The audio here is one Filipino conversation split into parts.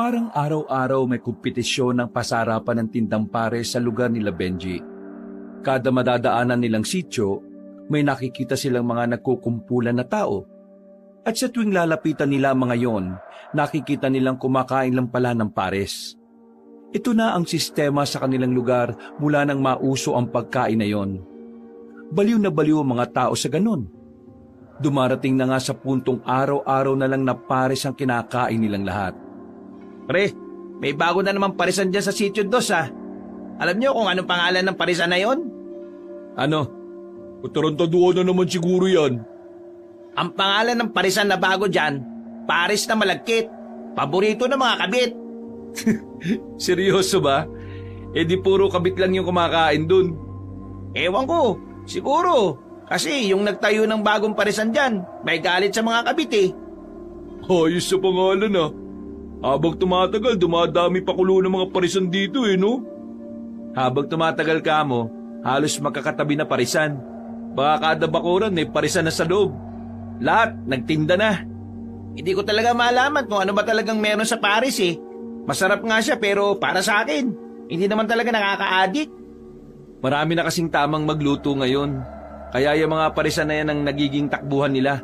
Parang araw-araw may kompetisyon ng pasarapan ng tindang pares sa lugar nila Benji. Kada madadaanan nilang sityo, may nakikita silang mga nagkukumpulan na tao. At sa tuwing lalapitan nila mga yon, nakikita nilang kumakain lang pala ng pares. Ito na ang sistema sa kanilang lugar mula nang mauso ang pagkain na yon. Baliw na baliw ang mga tao sa ganun. Dumarating na nga sa puntong araw-araw na lang na pares ang kinakain nilang lahat. Pre, may bago na naman parisan dyan sa sitio dos ha. Alam niyo kung anong pangalan ng parisan na yon? Ano? Patarantaduan na naman siguro yan. Ang pangalan ng parisan na bago dyan, Paris na Malagkit. Paborito ng mga kabit. Seryoso ba? Eh di puro kabit lang yung kumakain dun. Ewan ko, siguro. Kasi yung nagtayo ng bagong parisan dyan, may galit sa mga kabit eh. Ayos sa pangalan ah. Habang tumatagal, dumadami pa kulo ng mga parisan dito eh, no? Habang tumatagal ka mo, halos magkakatabi na parisan. Baka kada bakuran may parisan na sa loob. Lahat, nagtinda na. Hindi ko talaga malaman kung ano ba talagang meron sa Paris eh. Masarap nga siya pero para sa akin, hindi naman talaga nakaka-addict. Marami na kasing tamang magluto ngayon. Kaya yung mga parisan na yan ang nagiging takbuhan nila.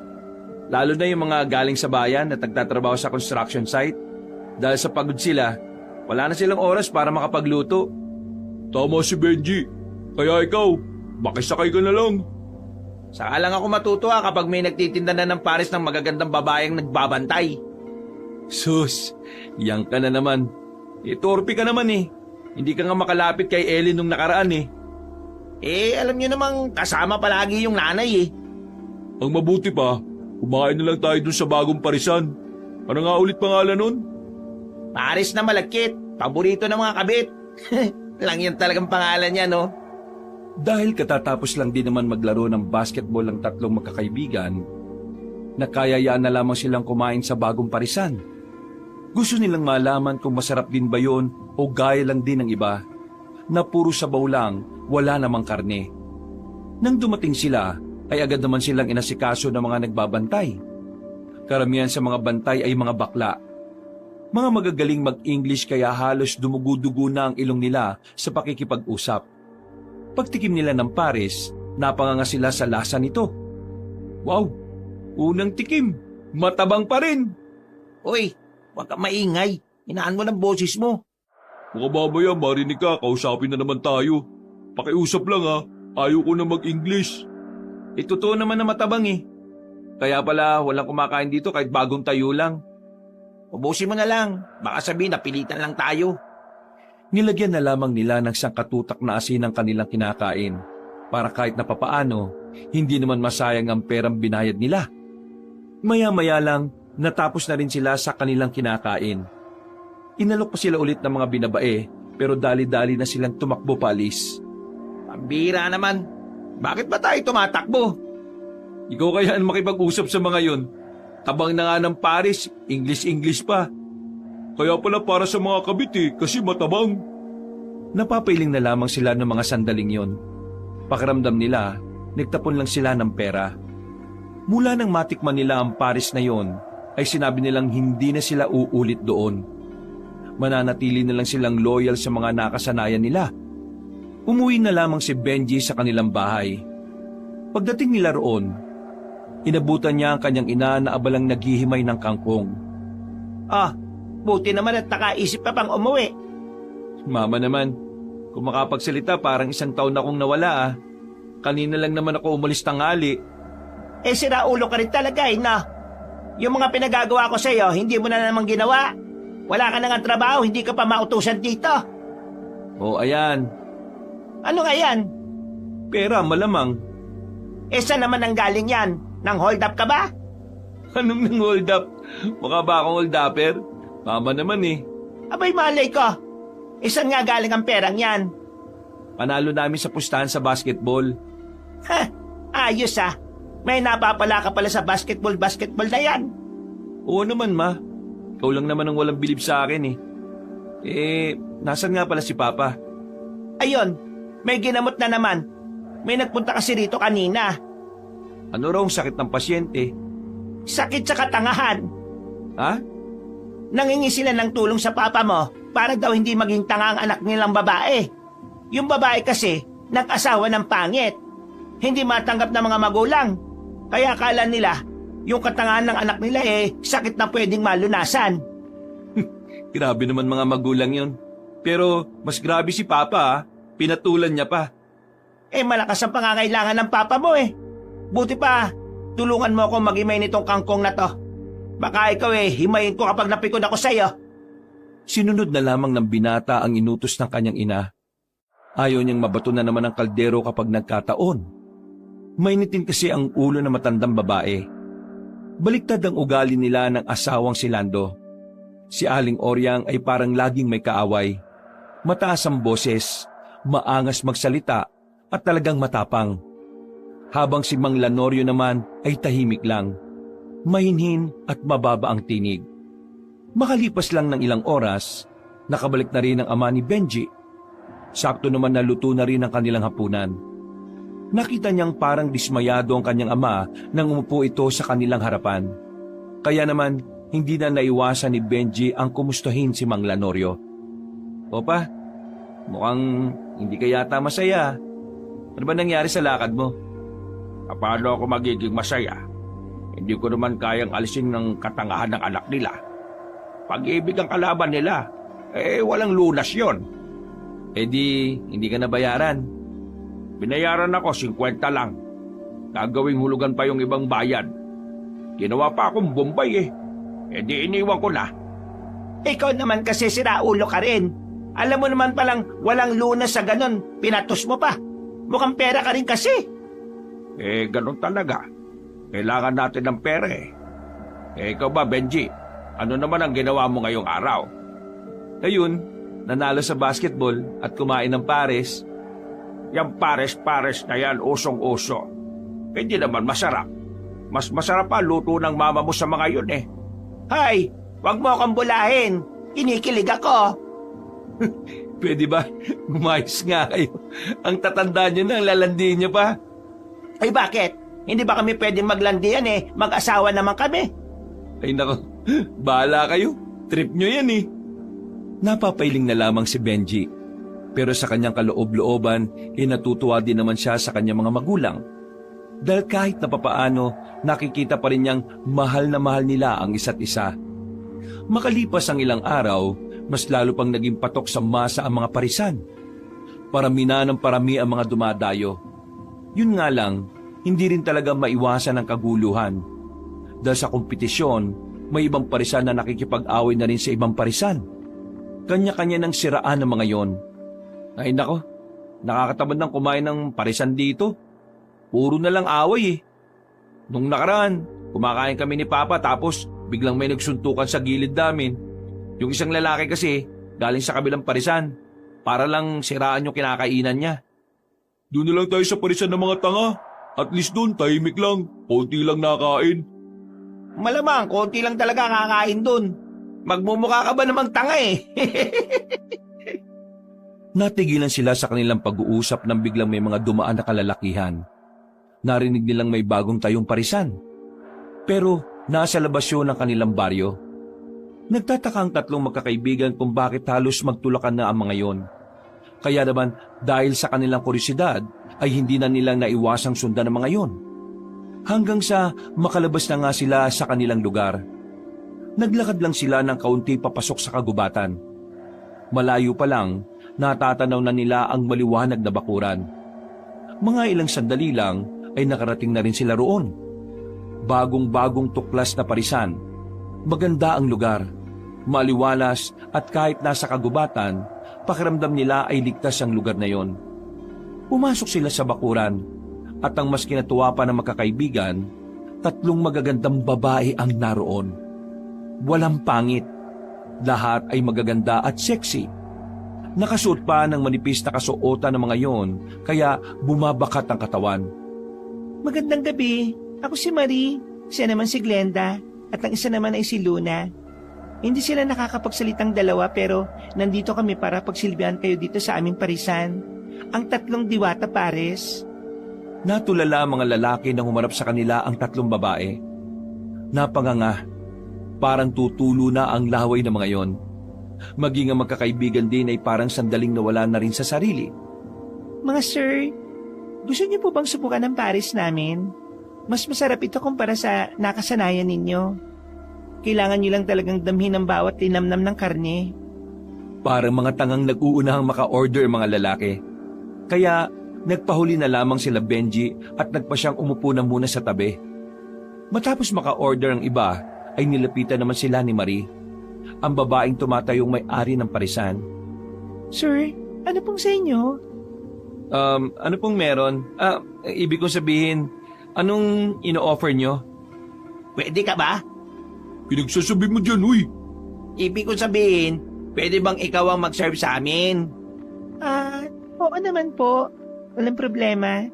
Lalo na yung mga galing sa bayan at nagtatrabaho sa construction site. Dahil sa pagod sila, wala na silang oras para makapagluto. Tama si Benji. Kaya ikaw, makisakay ka na lang. Saka lang ako matutuwa kapag may nagtitinda na ng Paris ng magagandang babaeng nagbabantay. Sus, yang ka na naman. Torpe ka naman eh. Hindi ka nga makalapit kay Ellen nung nakaraan eh. Alam niyo namang kasama palagi yung nanay eh. Ang mabuti pa, kumain na lang tayo dun sa bagong parisan. Ano nga ulit pangalan nun? Paris na Malagkit, paborito ng mga kabit. Lang yan talagang pangalan niya, no? Dahil katatapos lang din naman maglaro ng basketball ang tatlong magkakaibigan, nakayayaan na lamang silang kumain sa bagong parisan. Gusto nilang malaman kung masarap din ba yun o gaya lang din ng iba, na puro sabaw lang, wala namang karne. Nang dumating sila, ay agad naman silang inasikaso ng mga nagbabantay. Karamihan sa mga bantay ay mga bakla. Mga magagaling mag-English kaya halos dumugudugo na ang ilong nila sa pakikipag-usap. Pagtikim nila ng pares, napanganga sila sa lasa nito. Wow! Unang tikim, matabang pa rin! Uy, huwag ka maingay. Hinaan mo ng boses mo. Mga babaya, marinig ka, kausapin na naman tayo. Pakiusap lang ha, ayaw ko na mag-English. Totoo naman na matabang eh. Kaya pala walang kumakain dito kahit bagong tayo lang. Ubusin mo na lang, baka sabihin napilitan lang tayo. Nilagyan na lamang nila ng sangkatutak na asin ang kanilang kinakain para kahit na papaano, hindi naman masayang ang perang binayad nila. Maya-maya lang, natapos na rin sila sa kanilang kinakain. Inalok pa sila ulit ng mga binabae pero dali-dali na silang tumakbo paalis. Pambira naman, bakit ba tayo tumatakbo? Ikaw kaya ang makipag-usap sa mga yon. Tabang na nga ng Paris, English pa. Kaya pala para sa mga kabit eh, kasi matabang. Napapailing na lamang sila ng mga sandaling yon. Pakiramdam nila, nagtapon lang sila ng pera. Mula nang matikman nila ang Paris na yon, ay sinabi nilang hindi na sila uulit doon. Mananatili na lang silang loyal sa mga nakasanayan nila. Umuwi na lamang si Benji sa kanilang bahay. Pagdating nila roon, inabutan niya ang kanyang ina na abalang naghihimay ng kangkong. Buti naman at nakaisip ka pang umuwi. Mama naman, kung makapagsalita parang 1 taon na akong nawala ah. Kanina lang naman ako umalis tanghali. Sira ulo ka rin talaga eh, no? Yung mga pinagagawa ko sa'yo, hindi mo na naman ginawa. Wala ka na nga trabaho, hindi ka pa mautusan dito. O ayan, Ano nga yan? pera malamang. Saan naman ang galing yan? Nang hold up ka ba? Anong nang hold up? Mukha ba akong hold upper? Mama naman eh. Abay malay ko. Saan nga galing ang perang yan? Panalo namin sa pustahan sa basketball. Ayos ah. May napapala ka pala sa basketball na yan. Oo naman ma. Ikaw lang naman ang walang bilib sa akin eh. Nasan nga pala si Papa? Ayun, may ginamot na naman. May nagpunta kasi rito kanina. Ano raw ang sakit ng pasyente? Sakit sa katangahan. Ha? Nangingi sila ng tulong sa papa mo para daw hindi maging tanga ang anak nilang babae. Yung babae kasi, nag-asawa ng pangit. Hindi matanggap ng mga magulang. Kaya akala nila, yung katangahan ng anak nila sakit na pwedeng malunasan. Grabe naman mga magulang yun. Pero mas grabe si Papa ah. Pinatulan niya pa. Malakas ang pangangailangan ng papa mo Buti pa, tulungan mo ako mag-imay nitong kangkong na to. Baka ikaw himayin ko kapag napikon ako sa'yo. Sinunod na lamang ng binata ang inutos ng kanyang ina. Ayaw niyang mabato na naman ang kaldero kapag nagkataon. Mainitin kasi ang ulo ng matandang babae. Baliktad ang ugali nila ng asawang si Lando. Si Aling Oryang ay parang laging may kaaway. Mataas ang boses, maangas magsalita at talagang matapang. Habang si Mang Lanorio naman ay tahimik lang, mahinhin at mababa ang tinig. Makalipas lang ng ilang oras, nakabalik na rin ang ama ni Benji. Sakto naman naluto na rin ang kanilang hapunan. Nakita niyang parang dismayado ang kanyang ama nang umupo ito sa kanilang harapan. Kaya naman, hindi na naiwasan ni Benji ang kumustahin si Mang Lanorio. Opa, mukhang hindi ka yata masaya. Ano ba nangyari sa lakad mo? Paano ako magiging masaya? Hindi ko naman kayang alisin ng katangahan ng anak nila. Pag-ibig ang kalaban nila, walang lunas yon. Hindi ka nabayaran. Binayaran ako 50 lang. Gagawing hulugan pa yung ibang bayan. Ginawa pa akong Bombay iniwan ko na. Ikaw naman kasi siraulo ka rin. Alam mo naman palang walang lunas sa ganon, pinatos mo pa. Mukhang pera ka rin kasi. Ganun talaga. Kailangan natin ng pera ikaw ba, Benji? Ano naman ang ginawa mo ngayong araw? Ayun, nanalo sa basketball at kumain ng pares. Yang pares-pares na yan, usong-uso. Hindi naman masarap. Mas masarap pa luto ng mama mo sa mga yun Hay, wag mo akong bulahin. Kinikilig ako. Pwede ba? Umayos nga kayo. Ang tatanda niyo na, lalandi niyo pa. Bakit? Hindi ba kami pwedeng maglandian Mag-asawa naman kami. Ay nako, bahala kayo. Trip niyo yan Napapailing na lamang si Benji. Pero sa kanyang kaloob-looban, natutuwa din naman siya sa kanyang mga magulang. Dahil kahit na papaano, nakikita pa rin niyang mahal na mahal nila ang isa't isa. Makalipas ang ilang araw, mas lalo pang naging patok sa masa ang mga parisan. Parami na ng parami ang mga dumadayo. Yun nga lang, hindi rin talaga maiwasan ang kaguluhan. Dahil sa kompetisyon, may ibang parisan na nakikipag-away na rin sa ibang parisan. Kanya-kanya ng siraan ng mga yon. Ay nako, nakakatamad ng kumain ng parisan dito. Puro na lang away Nung nakaraan, kumakain kami ni Papa tapos biglang may nagsuntukan sa gilid namin. Yung isang lalaki kasi, galing sa kabilang parisan. Para lang siraan yung kinakainan niya. Doon na lang tayo sa parisan ng mga tanga. At least doon, tahimik lang. Konti lang nakain. Malamang, konti lang talaga kakain doon. Magmumukha ka ba namang tanga Natigilan sila sa kanilang pag-uusap nang biglang may mga dumaan na kalalakihan. Narinig nilang may bagong tayong parisan. Pero nasa labas yun ng kanilang baryo. Nagtataka ang tatlong magkakaibigan kung bakit halos magtulakan na ang mga yon. Kaya naman dahil sa kanilang kuryosidad ay hindi na nilang naiwasang sundan ang mga yon. Hanggang sa makalabas na nga sila sa kanilang lugar. Naglakad lang sila ng kaunti papasok sa kagubatan. Malayo pa lang, natatanaw na nila ang maliwanag na bakuran. Mga ilang sandali lang ay nakarating na rin sila roon. Bagong-bagong tuklas na parisan. Maganda ang lugar, maliwalas at kahit nasa kagubatan, pakiramdam nila ay ligtas ang lugar na yon. Pumasok sila sa bakuran at ang mas kinatuwa pa ng magkakaibigan, tatlong magagandang babae ang naroon. Walang pangit, lahat ay magaganda at sexy. Nakasuot pa ng manipis na kasuotan ng mga yon, kaya bumabakat ang katawan. Magandang gabi, ako si Marie, siya naman si Glenda, at ang isa naman ay si Luna. Hindi sila nakakapagsalitang dalawa pero nandito kami para pagsilbihan kayo dito sa aming parisan. Ang tatlong diwata pares. Natulala ang mga lalaki nang humarap sa kanila ang tatlong babae. Napanganga. Parang tutulo na ang laway ng mga yon. Maging ang magkakaibigan din ay parang sandaling nawala na rin sa sarili. Mga sir, gusto niyo po bang subukan ng Paris namin? Mas masarap ito kumpara sa nakasanayan ninyo. Kailangan niyo lang talagang damhin ang bawat linamnam ng karne. Parang mga tangang nag-uunahang maka-order mga lalaki. Kaya nagpahuli na lamang sila Benji at nagpa siyang umupo na muna sa tabi. Matapos maka-order ang iba, ay nilapitan naman sila ni Marie, ang babaeng tumatayong may-ari ng parisan. Sir, ano pong sa inyo? Ano pong meron? Ibig kong sabihin, anong ino-offer nyo? Pwede ka ba? Pinagsasabi mo dyan, uy. Ibig kong sabihin, pwede bang ikaw ang mag-serve sa amin? Oo naman po. Walang problema.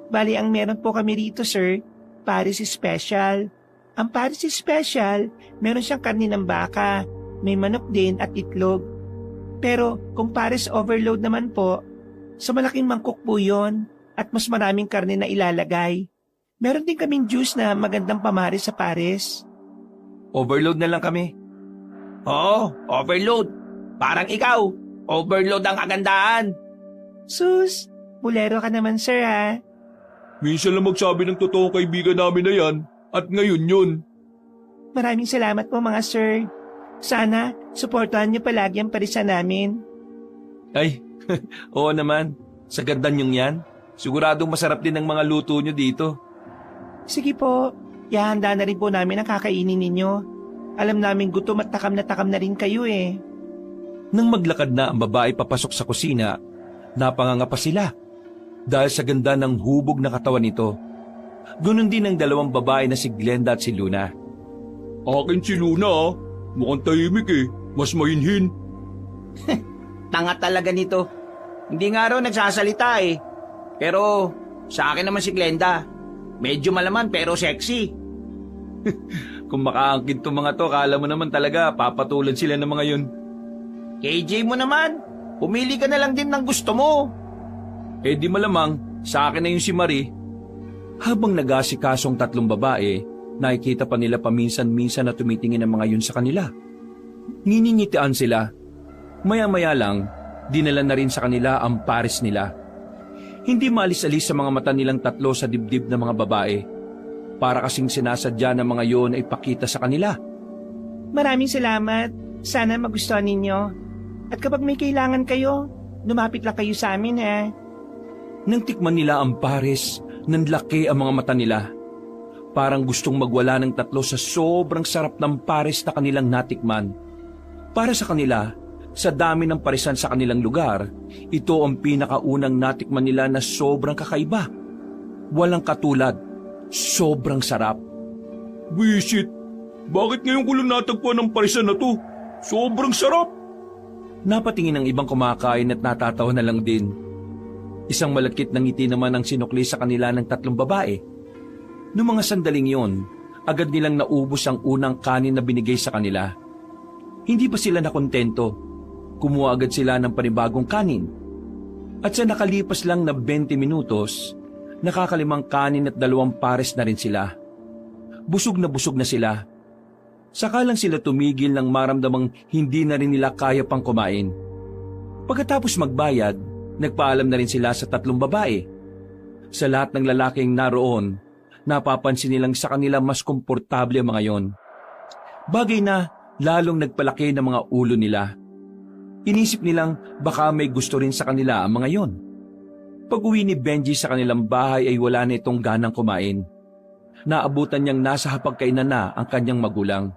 Bali, ang meron po kami rito, sir, Paris Special. Ang Paris Special, meron siyang karni ng baka, may manok din at itlog. Pero kung Paris Overload naman po, sa malaking mangkok po yun at mas maraming karne na ilalagay. Meron din kaming juice na magandang pamaris sa Paris. Overload na lang kami. Oo, overload. Parang ikaw, overload ang kagandahan. Sus, bulero ka naman sir ha. Minsan lang magsabi ng totoong kaibigan namin na yan, at ngayon yun. Maraming salamat po mga sir. Sana, suportahan niyo palagi ang parisan namin. Ay, oo naman. Sa ganda niyong yan, siguradong masarap din ang mga luto niyo dito. Sige po, ihahanda na rin po namin ang kakainin ninyo. Alam namin gutom at takam na rin kayo eh. Nang maglakad na ang babae papasok sa kusina, napanganga pa sila dahil sa ganda ng hubog na katawan nito. Ganon din ang dalawang babae na si Glenda at si Luna. Akin si Luna, ah. Mukhang tahimik eh. Mas mahinhin. Tanga talaga nito. Hindi nga raw nagsasalita eh. Pero sa akin naman si Glenda. Medyo malaman pero sexy. Kung makaangkin tong mga to, kala mo naman talaga papatulan sila ng mga yun. KJ mo naman. Pumili ka na lang din ng gusto mo. Eh di malamang, sa akin na yung si Marie. Habang nag-asikasong tatlong babae, nakikita pa nila paminsan-minsan na tumitingin ang mga yun sa kanila. Nginingitian sila. Maya-maya lang, dinala na rin sa kanila ang Paris nila. Hindi maalis-alis sa mga mata nilang tatlo sa dibdib ng mga babae. Para kasing sinasadya ng mga yon ay pakita sa kanila. Maraming salamat. Sana magustuhan ninyo. At kapag may kailangan kayo, lumapit lang kayo sa amin ha. Nang tikman nila ang Paris, nanlaki ang mga mata nila. Parang gustong magwala ng tatlo sa sobrang sarap ng Paris na kanilang natikman. Para sa kanila, sa dami ng parisan sa kanilang lugar, ito ang pinakaunang natikman nila na sobrang kakaiba. Walang katulad, sobrang sarap. Wisit, bakit ngayon ko lang natagpuan ng parisan na to? Sobrang sarap! Napatingin ang ibang kumakain at natatawa na lang din. Isang malakit na ngiti naman ang sinukli sa kanila ng tatlong babae. Noong mga sandaling yon, agad nilang naubos ang unang kanin na binigay sa kanila. Hindi pa sila nakontento. Kumuha agad sila ng panibagong kanin. At sa nakalipas lang na 20 minutos, nakakalimang kanin at 2 pares na rin sila. Busog na sila. Saka lang sila tumigil nang maramdamang hindi na rin nila kaya pang kumain. Pagkatapos magbayad, nagpaalam na rin sila sa tatlong babae. Sa lahat ng lalaking naroon, napapansin nilang sa kanila mas komportable ang mga yon. Bagay na lalong nagpalaki ng mga ulo nila. Inisip nilang baka may gusto rin sa kanila ang mga yon. Pag-uwi ni Benji sa kanilang bahay ay wala na itong ganang kumain. Naabutan niyang nasa hapagkainan na ang kanyang magulang.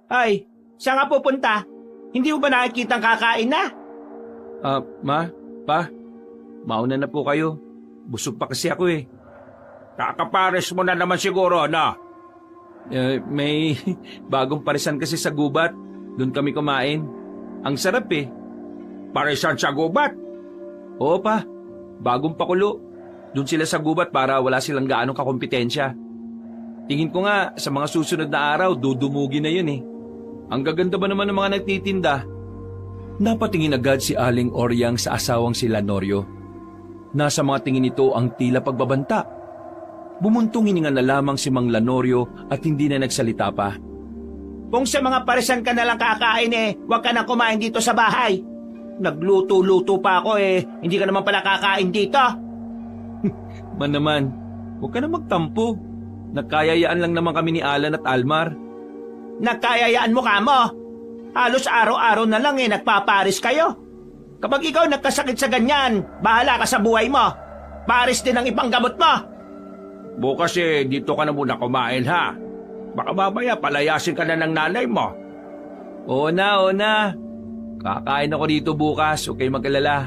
Ay, saan ka pupunta? Hindi mo ba nakikita ang kakain na? Ma, pa, mauna na po kayo. Busog pa kasi ako eh. Kakapares mo na naman siguro, na? May bagong parisan kasi sa gubat. Doon kami kumain. Ang sarap eh. Parisan sa gubat? Oo pa, bagong pakulo. Doon sila sa gubat para wala silang gaanong kakompetensya. Tingin ko nga sa mga susunod na araw, dudumugin na yun eh. Ang gaganda ba naman ng mga nagtitinda? Napatingin agad si Aling Oryang sa asawang si Lanorio. Nasa mga tingin nito ang tila pagbabanta. Bumuntong hininga na lamang si Mang Lanorio at hindi na nagsalita pa. Kung sa mga parisan ka nalang kakain huwag ka nang kumain dito sa bahay. Nagluto-luto pa ako hindi ka naman pala kakain dito. Man naman, huwag ka na magtampo. Nagkayayaan lang naman kami ni Alan at Almar. Nagkayayaan mo ka mo. Halos araw-araw na lang nagpaparis kayo. Kapag ikaw nagkasakit sa ganyan, bahala ka sa buhay mo. Paris din ang ibang gamot mo. Bukas dito ka na muna kumain ha. Baka mamaya palayasin ka na ng nanay mo. Oo na. Kakain ako dito bukas, huwag kayong mag-alala.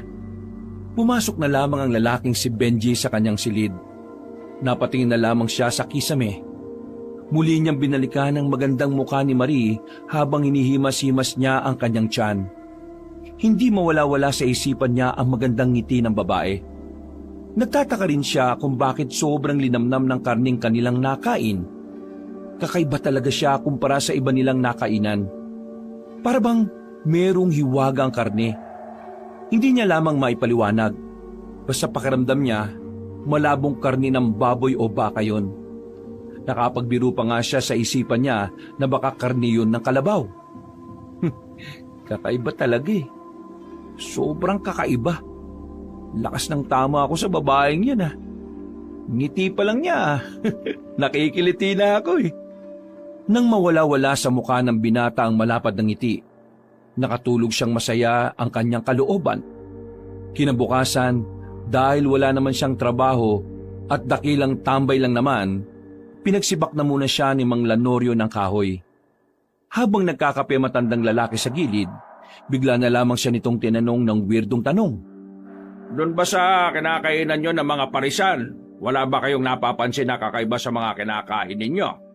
Pumasok na lamang ang lalaking si Benji sa kanyang silid. Napatingin na lamang siya sa kisame. Muli niyang binalikan ang magandang mukha ni Marie habang hinihimas-himas niya ang kanyang tiyan. Hindi mawala-wala sa isipan niya ang magandang ngiti ng babae. Nagtataka rin siya kung bakit sobrang linamnam ng karning kanilang nakain. Kakaiba talaga siya kumpara sa iba nilang nakainan. Para bang merong hiwaga ang karne. Hindi niya lamang maipaliwanag. Basta pakiramdam niya, malabong karne ng baboy o baka yun. Nakapagbiro pa nga siya sa isipan niya na baka karne yun ng kalabaw. Kakaiba talaga Sobrang kakaiba. Lakas ng tama ako sa babaeng yan Ngiti pa lang niya Nakikiliti na ako Nang mawala-wala sa mukha ng binata ang malapad ng ngiti, nakatulog siyang masaya ang kanyang kalooban. Kinabukasan, dahil wala naman siyang trabaho at dakilang tambay lang naman, pinagsibak na muna siya ni Mang Lanorio ng kahoy. Habang nagkakape matandang lalaki sa gilid, bigla na lamang siya nitong tinanong ng weirdong tanong. Doon ba sa kinakainan nyo ng mga parisan, wala ba kayong napapansin na kakaiba sa mga kinakain ninyo?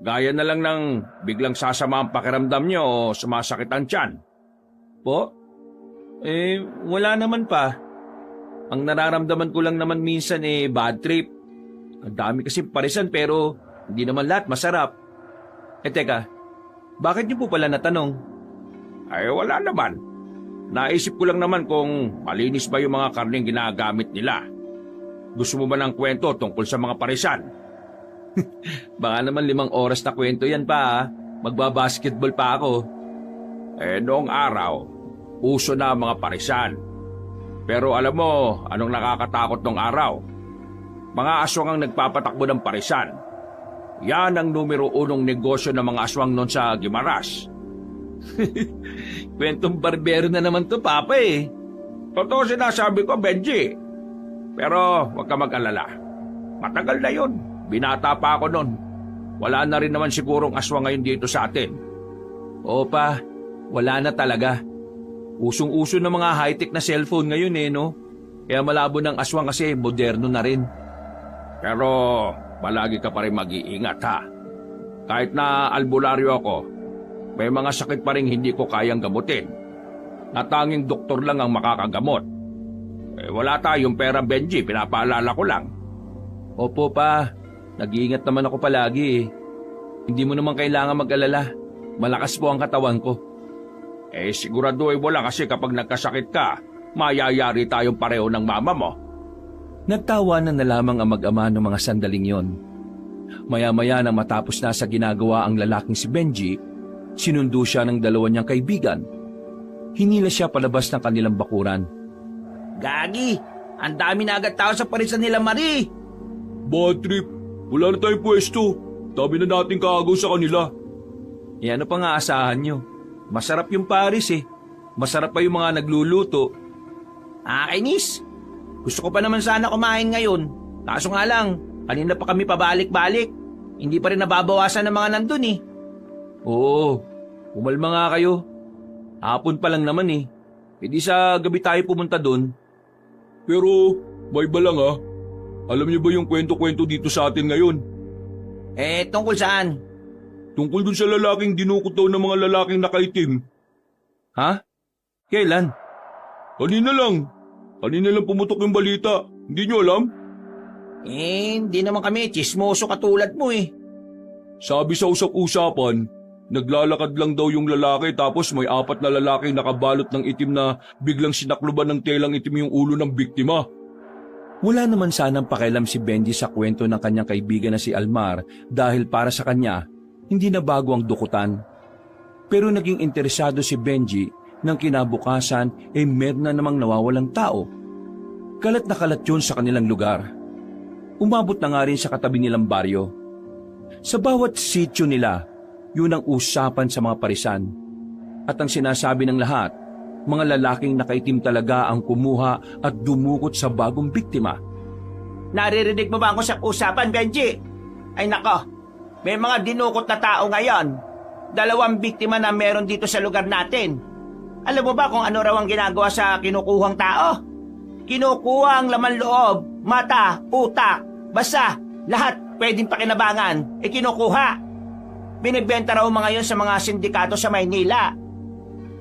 Gaya na lang ng biglang sasama ang pakiramdam nyo o sumasakit ang tiyan. Po? Wala naman pa. Ang nararamdaman ko lang naman minsan bad trip. Ang dami kasi parisan pero hindi naman lahat masarap. Teka, bakit niyo po pala natanong? Wala naman. Naisip ko lang naman kung malinis ba yung mga karneng ginagamit nila. Gusto mo ba ng kwento tungkol sa mga parisan? Baka naman 5 oras na kwento yan pa Magbabasketball pa ako. Noong araw, uso na ang mga parisan. Pero alam mo, anong nakakatakot nung araw? Mga aswang ang nagpapatakbo ng parisan. Yan ang numero 1 negosyo ng mga aswang noon sa Guimaras. Kwentong barbero na naman to, Papa Totoo sinasabi ko, Benji. Pero huwag ka mag-alala. Matagal na yun. Binata pa ako noon. Wala na rin naman sigurong aswang ngayon dito sa atin. Oo pa, wala na talaga. Usong-uso ng mga high-tech na cellphone ngayon no? Kaya malabo ng aswang kasi moderno na rin. Pero palagi ka pa rin mag-iingat ha. Kahit na albularyo ako, may mga sakit pa rin hindi ko kayang gamutin. Natanging doktor lang ang makakagamot. Wala tayong pera, Benji, pinapaalala ko lang. Opo pa, nag-iingat naman ako palagi Hindi mo naman kailangan mag-alala. Malakas po ang katawan ko. Siguraduhin mo lang kasi kapag nagkasakit ka, mayayari tayong pareho ng mama mo. Nagtawanan na lamang ang mag-ama ng mga sandaling yon. Maya-maya nang matapos na sa ginagawa ang lalaking si Benji, sinundo siya ng 2 niyang kaibigan. Hinila siya palabas ng kanilang bakuran. Gagi, ang dami na agad tao sa parisan nila Marie. Bad trip. Wala na tayong pwesto. Dami na nating kaagaw sa kanila. Ano pa nga asahan nyo? Masarap yung Paris Masarap pa yung mga nagluluto. Kainis. Gusto ko pa naman sana kumain ngayon. Kaso nga lang, kanina pa kami pabalik-balik. Hindi pa rin nababawasan ng mga nandun Oo, umalma nga kayo. Hapon pa lang naman Hindi sa gabi tayo pumunta doon. Pero, may iba lang Alam niyo ba yung kwento-kwento dito sa atin ngayon? Tungkol saan? Tungkol dun sa lalaking dinukot daw ng mga lalaking nakaitim. Ha? Kailan? Kanina lang. Kanina lang pumutok yung balita. Hindi niyo alam? Hindi naman kami chismoso katulad mo Sabi sa usap-usapan, naglalakad lang daw yung lalaki tapos may 4 na lalaking nakabalot ng itim na biglang sinakluban ng telang itim yung ulo ng biktima. Wala naman sanang pakialam si Benji sa kwento ng kanyang kaibigan na si Almar dahil para sa kanya, hindi na bago ang dukutan. Pero naging interesado si Benji nang kinabukasan meron na namang nawawalang tao. Kalat na kalat yun sa kanilang lugar. Umabot na nga rin sa katabi nilang baryo. Sa bawat sityo nila, yun ang usapan sa mga parisan. At ang sinasabi ng lahat, mga lalaking nakaitim talaga ang kumuha at dumukot sa bagong biktima. Naririnig mo ba ang usap-usapan, Benji? Ay nako, may mga dinukot na tao ngayon. 2 biktima na meron dito sa lugar natin. Alam mo ba kung ano raw ang ginagawa sa kinukuhang tao? Kinukuha ang laman loob, mata, utak, basta lahat pwedeng pakinabangan, kinukuha. Binibenta raw mga yun sa mga sindikato sa Maynila.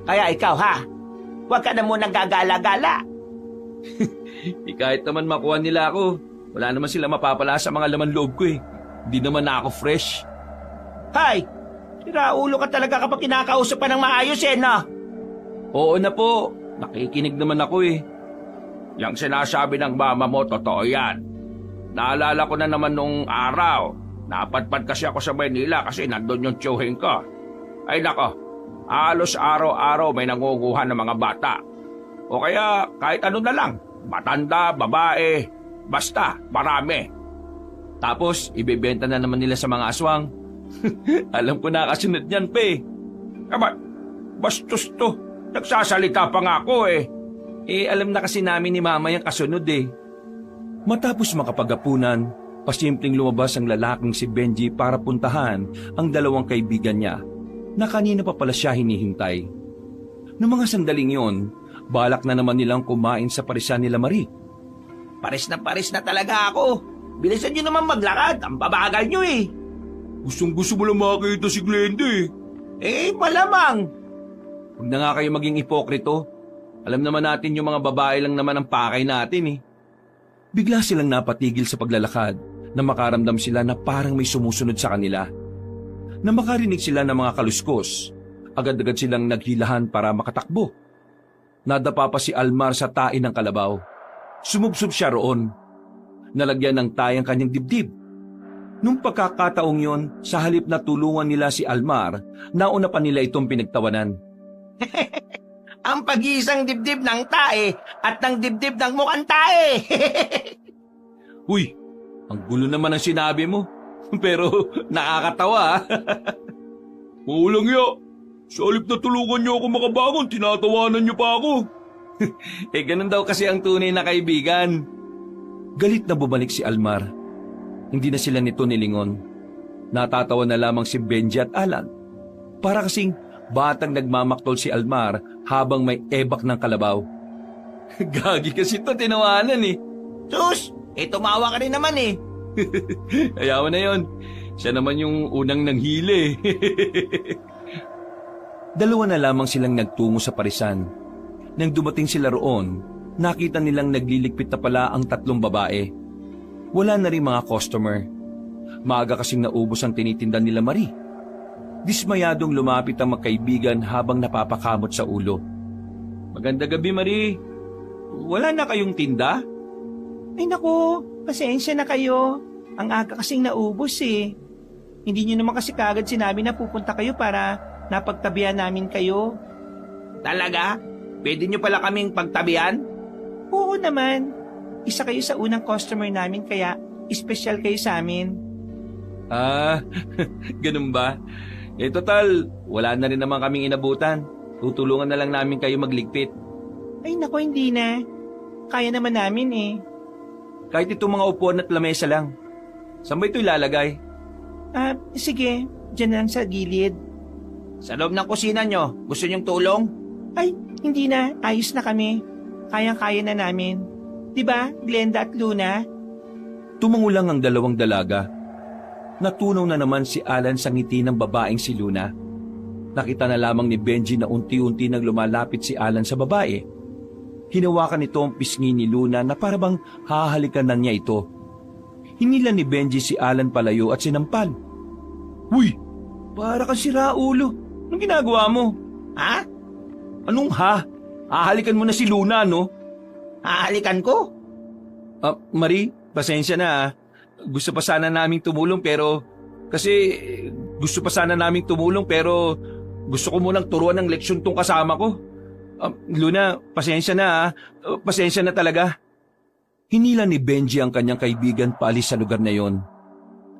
Kaya ikaw huwag ka na munang gagala-gala. Kahit naman makuha nila ako, wala naman sila mapapala sa mga laman loob ko. Hindi naman na ako fresh. Hay, siraulo ka talaga kapag kinakausap pa ng maayos no? Oo na po, nakikinig naman ako . Yang sinasabi ng mama mo, totoo yan. Naalala ko na naman nung araw. Napadpad kasi ako sa Manila kasi nandun yung tiyuhin ko. Ay nako, halos araw-araw may nangunguha ng mga bata. O kaya kahit ano na lang, matanda, babae, basta marami. Tapos, ibebenta na naman nila sa mga aswang. Alam ko na kasunod niyan, pe. Aba, bastos to. Nagsasalita pa nga ako . Alam na kasi namin ni mama yung kasunod . Matapos makapagapunan, pasimpleng lumabas ang lalaking si Benji para puntahan ang 2 kaibigan niya na kanina pa pala siya hinihintay. Noong mga sandaling yon, balak na naman nilang kumain sa parisan nila Marie. Pares na talaga ako. Bilisan nyo naman maglakad, ang babagal nyo . Gustong-gusto mo lang makita si Glenda . Malamang. Huwag na nga kayo maging ipokrito. Alam naman natin yung mga babae lang naman ang pakay natin . Bigla silang napatigil sa paglalakad na makaramdam sila na parang may sumusunod sa kanila. Na makarinig sila ng mga kaluskos, agad-agad silang naghilahan para makatakbo. Nadapa pa si Almar sa tain ng kalabaw. Sumubsob siya roon. Nalagyan ng tayang kanyang dibdib. Nung pagkakataong yon, sa halip na tulungan nila si Almar, nauna pa nila itong pinagtawanan. Ang pag-iisang dibdib ng tae at ng dibdib ng mukhang tae. Uy, ang gulo naman ang sinabi mo. Pero nakakatawa . Maulang ya, sa halip na tulungan niyo ako makabangon, tinatawanan niyo pa ako. Ganun daw kasi ang tunay na kaibigan. Galit na bumalik si Almar. Hindi na sila nito nilingon. Natatawa na lamang si Benji at Alan. Para kasing batang nagmamaktol si Almar habang may ebak ng kalabaw. Gagi kasi ito, tinawanan . Sus, tumawa ka rin naman . Ayaw na yon. Siya naman yung unang nanghili . 2 na lamang silang nagtungo sa parisan. Nang dumating sila roon, nakita nilang nagliligpit na pala ang 3 babae. Wala na rin mga customer. Maaga kasing naubos ang tinitinda nila Marie. Dismayadong lumapit ang magkaibigan habang napapakamot sa ulo. Maganda gabi, Marie. Wala na kayong tinda? Ay nako, pasensya na kayo. Ang aga kasing naubos . Hindi nyo naman kasi kagad sinabi na pupunta kayo para napagtabihan namin kayo. Talaga? Pwede nyo pala kaming pagtabihan? Oo naman. Isa kayo sa unang customer namin kaya espesyal kayo sa amin. Ganun ba? Total, wala na rin naman kaming inabutan. Tutulungan na lang namin kayo magligpit. Ay nako, hindi na. Kaya naman namin . Kahit itong mga upuan at lamesa lang. Saan ba ito ilalagay? Sige, dyan lang sa gilid. Sa loob ng kusina nyo, gusto nyong tulong? Ay, hindi na. Ayos na kami. Kayang-kaya na namin. Diba, Glenda at Luna? Tumango lang ang 2 dalaga. Natunaw na naman si Alan sa ngiti ng babaeng si Luna. Nakita na lamang ni Benji na unti-unti nang lumalapit si Alan sa babae. Hinawakan nito ang pisngi ni Luna na parabang hahalikan na niya ito. Hinila ni Benji si Alan palayo at sinampal. Uy, para kang siraulo. Anong ginagawa mo? Ha? Anong ha? Hahalikan mo na si Luna, no? Hahalikan ko? Marie, pasensya na . Gusto pa sana naming tumulong pero Gusto ko munang turuan ng leksyon tong kasama ko. Luna, pasensya na ah. Pasensya na talaga. Hinila ni Benji ang kanyang kaibigan paalis sa lugar na yon.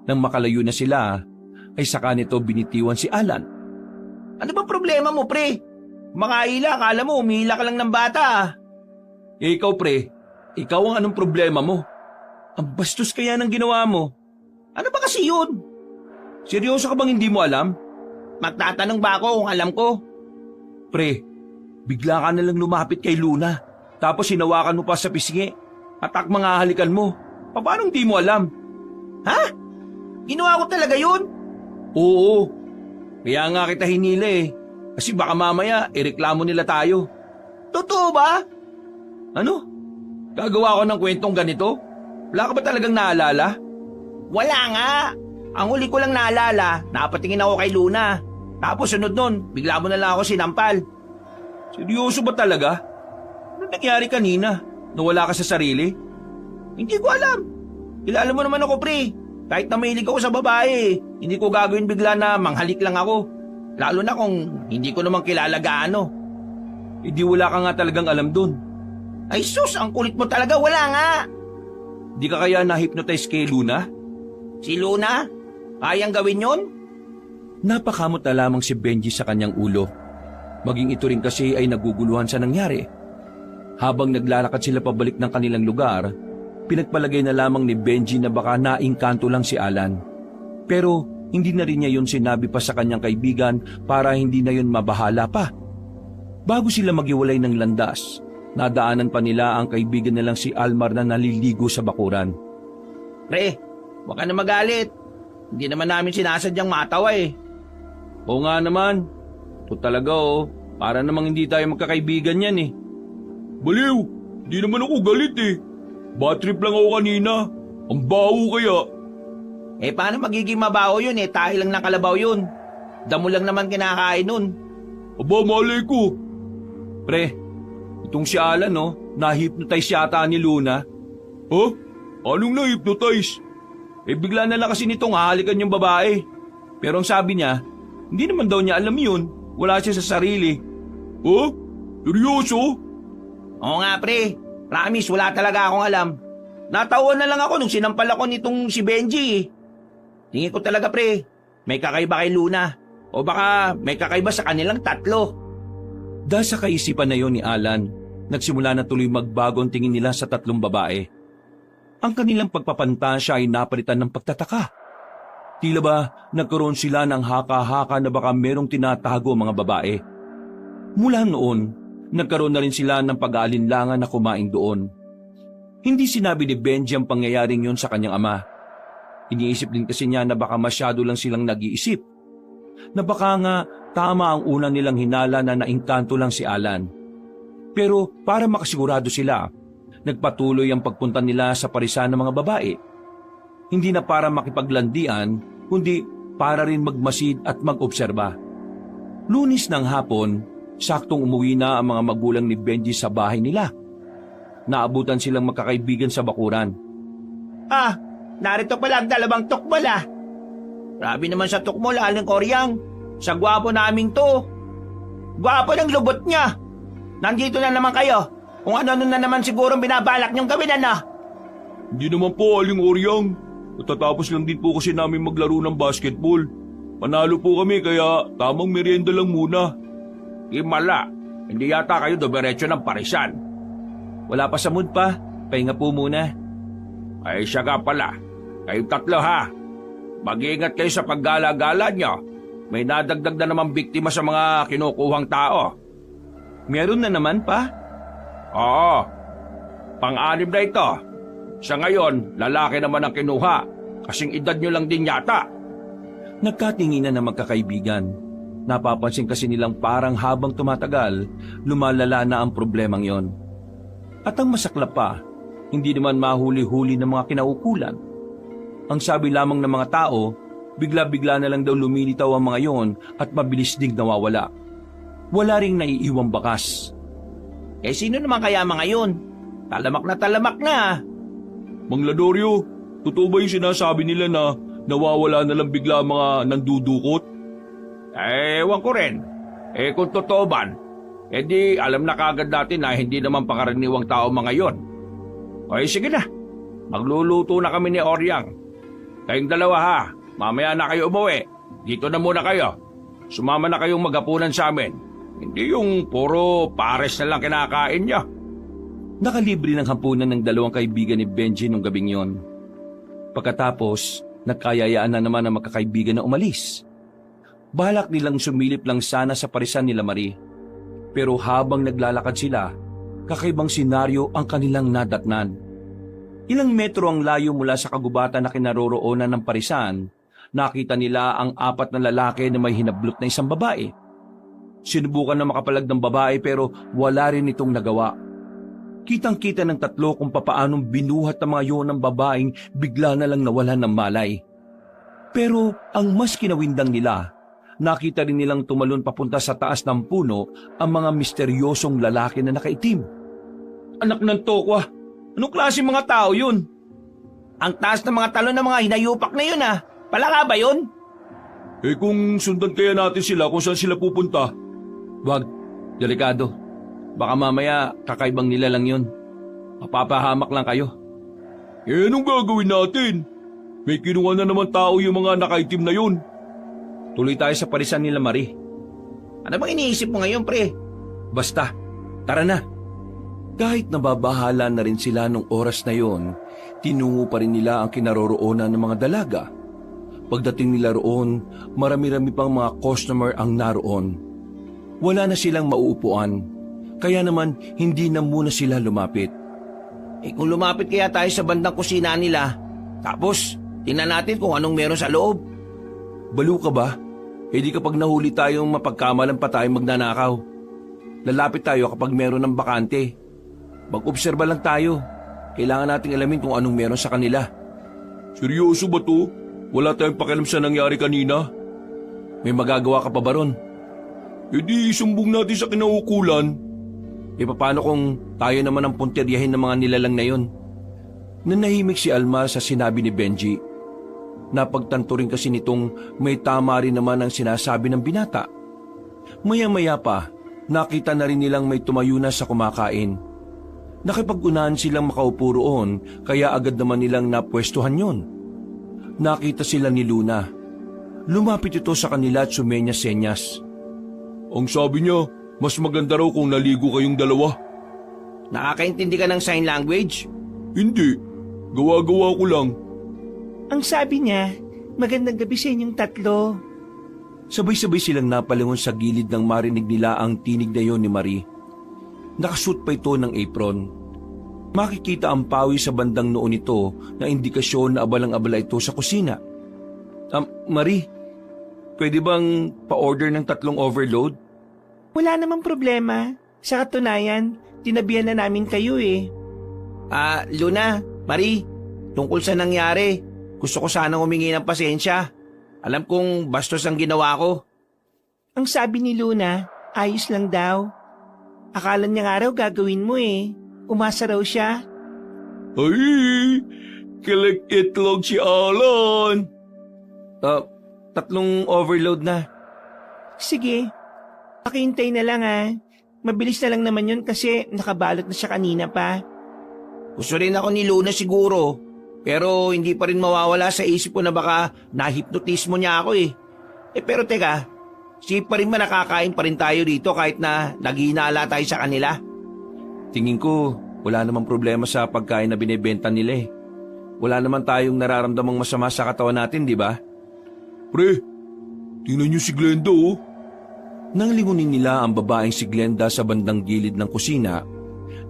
Nang makalayo na sila, ay saka nito binitiwan si Alan. Ano ba problema mo, pre? Makaila, akala mo, umihila ka lang ng bata ah. Ikaw pre, ikaw ang anong problema mo? Ang bastos kaya ng ginawa mo. Ano ba kasi yun? Seryoso ka bang hindi mo alam? Magtatanong ba ako kung alam ko? Pre, bigla ka nalang lumapit kay Luna. Tapos hinawakan mo pa sa pisngi. At mga halikan mo. Paano hindi mo alam? Ha? Ginawa ko talaga yun? Oo. Kaya nga kita hinila eh. Kasi baka mamaya ireklamo nila tayo. Totoo ba? Ano? Gagawa ko ng kwentong ganito? Wala ka ba talagang naalala? Wala nga. Ang huli ko lang naalala, napatingin ako kay Luna. Tapos sunod nun, bigla mo na lang ako sinampal. Seryoso ba talaga? Ano nangyari kanina? Nawala ka sa sarili? Hindi ko alam. Kilala mo naman ako, pre. Kahit na mahilig ako sa babae, hindi ko gagawin bigla na manghalik lang ako. Lalo na kung hindi ko naman kilala gaano. Hindi wala ka nga talagang alam dun. Ay sus, ang kulit mo talaga, wala nga. Di ka kaya na-hypnotize kay Luna? Si Luna? Kayang gawin yun? Napakamot na lamang si Benji sa kanyang ulo. Maging ito rin kasi ay naguguluhan sa nangyari. Habang naglalakad sila pabalik ng kanilang lugar, pinagpalagay na lamang ni Benji na baka naingkanto lang si Alan. Pero hindi na rin niya yun sinabi pa sa kanyang kaibigan para hindi na yun mabahala pa. Bago sila maghiwalay ng landas, nadaanan pa nila ang kaibigan nilang si Almar na naliligo sa bakuran. Pre, huwag ka na magalit. Hindi naman namin sinasadyang matawa eh. Oo nga naman. Ito talaga para namang hindi tayo magkakaibigan yan eh. Baliw, di naman ako galit eh. Bad trip lang ako kanina. Ang baho kaya. Eh paano magiging mabaho yun eh, tahi lang ng kalabaw yun. Damo lang naman kinakain nun. Aba, malay ko. Pre, itong si Alan na-hypnotize yata ni Luna. Ha? Anong na-hypnotize? Bigla na lang kasi nitong hahalikan yung babae. Pero ang sabi niya, hindi naman daw niya alam yun. Wala siya sa sarili. Ha? Seryoso? Oo nga pre, promise wala talaga akong alam. Natawa na lang ako nung sinampal ako nitong si Benji eh. Tingin ko talaga pre, may kakaiba kay Luna. O baka may kakaiba sa kanilang tatlo. Dahil sa kaisipan na yon ni Alan, nagsimula na tuloy magbago ang tingin nila sa tatlong babae. Ang kanilang pagpapantasya ay napalitan ng pagtataka. Tila ba nagkaroon sila ng haka-haka na baka merong tinatago ang mga babae. Mula noon, nagkaroon na rin sila ng pag-aalinlangan na kumain doon. Hindi sinabi ni Benji ang pangyayaring yun sa kanyang ama. Iniisip din kasi niya na baka masyado lang silang nag-iisip. Na baka nga tama ang una nilang hinala na naingkanto lang si Alan. Pero para makasigurado sila, nagpatuloy ang pagpunta nila sa parisan ng mga babae. Hindi na para makipaglandian, kundi para rin magmasid at mag-obserba. Lunes ng hapon, saktong umuwi na ang mga magulang ni Benji sa bahay nila. Naabutan silang magkakaibigan sa bakuran. Ah, narito pala ang dalawang tukmol ah. Grabe naman sa tukmol, Aling Koryang. Sa gwapo naming to. Gwapo ng lubot niya. Nandito na naman kayo. Kung ano na naman siguro binabalak niyong gawin na. Hindi naman po, Aling Oryang. Matatapos lang din po kasi namin maglaro ng basketball. Panalo po kami kaya tamang merienda lang muna. Himala, hindi yata kayo dumiretso ng parisan. Wala pa sa mood pa, pahinga po muna. Ay siya nga pala, kayong tatlo ha. Mag-iingat kayo sa paggala-gala nyo. May nadagdag na naman biktima sa mga kinukuhang tao. Meron na naman pa? Oo, pang-anim na ito. Sa ngayon, lalaki naman ang kinuha. Kasing edad nyo lang din yata. Nagkatinginan na magkakaibigan. Napapansin kasi nilang parang habang tumatagal, lumalala na ang problemang yon. At ang masaklap pa, hindi naman mahuli-huli ng mga kinaukulan. Ang sabi lamang ng mga tao, bigla-bigla na lang daw lumilitaw ang mga yon at mabilis ding nawawala. Wala ring naiiwang bakas. Eh sino naman kaya mga yun? Talamak na. Mang Ladorio, totoo ba yung sinasabi nila na nawawala na lang bigla mga nandudukot? Ewan ko rin. Kung totoo man, di alam na kagad natin na hindi naman pakaraniwang tao mga yon. Sige na, magluluto na kami ni Oryang. Kayong dalawa ha, mamaya na kayo umuwi. Dito na muna kayo. Sumama na kayong maghapunan sa amin. Hindi yung puro pares na lang kinakain niya. Nakalibre ng hapunan ng dalawang kaibigan ni Benji nung gabing yon. Pagkatapos, nagkayayaan na naman ang magkakaibigan na umalis. Balak nilang sumilip lang sana sa parisan nila Marie. Pero habang naglalakad sila, kakaibang senaryo ang kanilang nadatnan. Ilang metro ang layo mula sa kagubatan na kinaroroonan ng parisan, nakita nila ang 4 na lalaki na may hinablot na isang babae. Sinubukan na makapalag ng babae pero wala rin itong nagawa. Kitang-kita ng 3 kung papaanong binuhat ng mga yun ng babaeng bigla na lang nawalan ng malay. Pero ang mas kinawindang nila, nakita rin nilang tumalon papunta sa taas ng puno ang mga misteryosong lalaki na nakaitim. Anak ng tokwa, anong klase mga tao yun? Ang taas ng mga talon ng mga hinayupak na yun Palaka ba yun? Kung sundan kaya natin sila kung saan sila pupunta? Wag, delikado. Baka mamaya kakaibang nila lang yun. Mapapahamak lang kayo. Anong gagawin natin? May kinuha na naman tao yung mga nakaitim na yun. Tuloy tayo sa parisan nila Marie. Ano bang iniisip mo ngayon, pre? Basta, tara na. Kahit nababahala na rin sila nung oras na yon, tinungo pa rin nila ang kinaroroonan ng mga dalaga. Pagdating nila roon, marami-rami pang mga customer ang naroon. Wala na silang mauupuan, kaya naman hindi na muna sila lumapit. Kung lumapit kaya tayo sa bandang kusina nila, tapos tingnan natin kung anong meron sa loob. Balo ka ba? Di kapag nahuli tayong mapagkamalan pa tayong magnanakaw. Lalapit tayo kapag meron ng bakante. Mag-obserba lang tayo. Kailangan nating alamin kung anong meron sa kanila. Seryoso ba to? Wala tayong pakialam sa nangyari kanina? May magagawa ka pa ba ron? Di isumbong natin sa kinaukulan. Paano kung tayo naman ang punteryahin ng mga nilalang na yon? Nanahimik si Alma sa sinabi ni Benji. Napagtanto rin kasi nitong may tama rin naman ang sinasabi ng binata. Maya-maya pa, nakita na rin nilang may tumayo na sa kumakain. Nakipag-unahan silang makaupo roon, kaya agad naman nilang napwestuhan yon. Nakita sila ni Luna. Lumapit ito sa kanila at sumenyas-senyas. Ang sabi niya, mas maganda raw kung naligo kayong dalawa. Nakakaintindi ka ng sign language? Hindi. Gawa-gawa ko lang. Ang sabi niya, magandang gabi sa inyong 3. Sabay-sabay silang napalingon sa gilid nang marinig nila ang tinig na yon ni Marie. Nakasuot pa ito ng apron. Makikita ang pawi sa bandang noo nito na indikasyon na abalang-abala ito sa kusina. Marie, pwede bang pa-order ng 3 overload? Wala namang problema. Sa katunayan, tinabihan na namin kayo Luna, Marie, tungkol sa nangyari, gusto ko sanang humingi ng pasensya. Alam kong bastos ang ginawa ko. Ang sabi ni Luna, ayos lang daw. Akala niya nga raw gagawin mo Umasa raw siya. Ay, kilig itlog si Alan. 3 overload na. Sige, pakihintay na lang Mabilis na lang naman yun kasi nakabalot na siya kanina pa. Gusto rin ako ni Luna siguro, pero hindi pa rin mawawala sa isip ko na baka nahipnotismo niya ako pero teka, si pa rin man nakakain pa rin tayo dito kahit na naghihinala tayo sa kanila. Tingin ko, wala namang problema sa pagkain na binebenta nila Wala naman tayong nararamdamang masama sa katawan natin, di ba? Pre, tingnan niyo si Glenda Nang lingunin nila ang babaeng si Glenda sa bandang gilid ng kusina,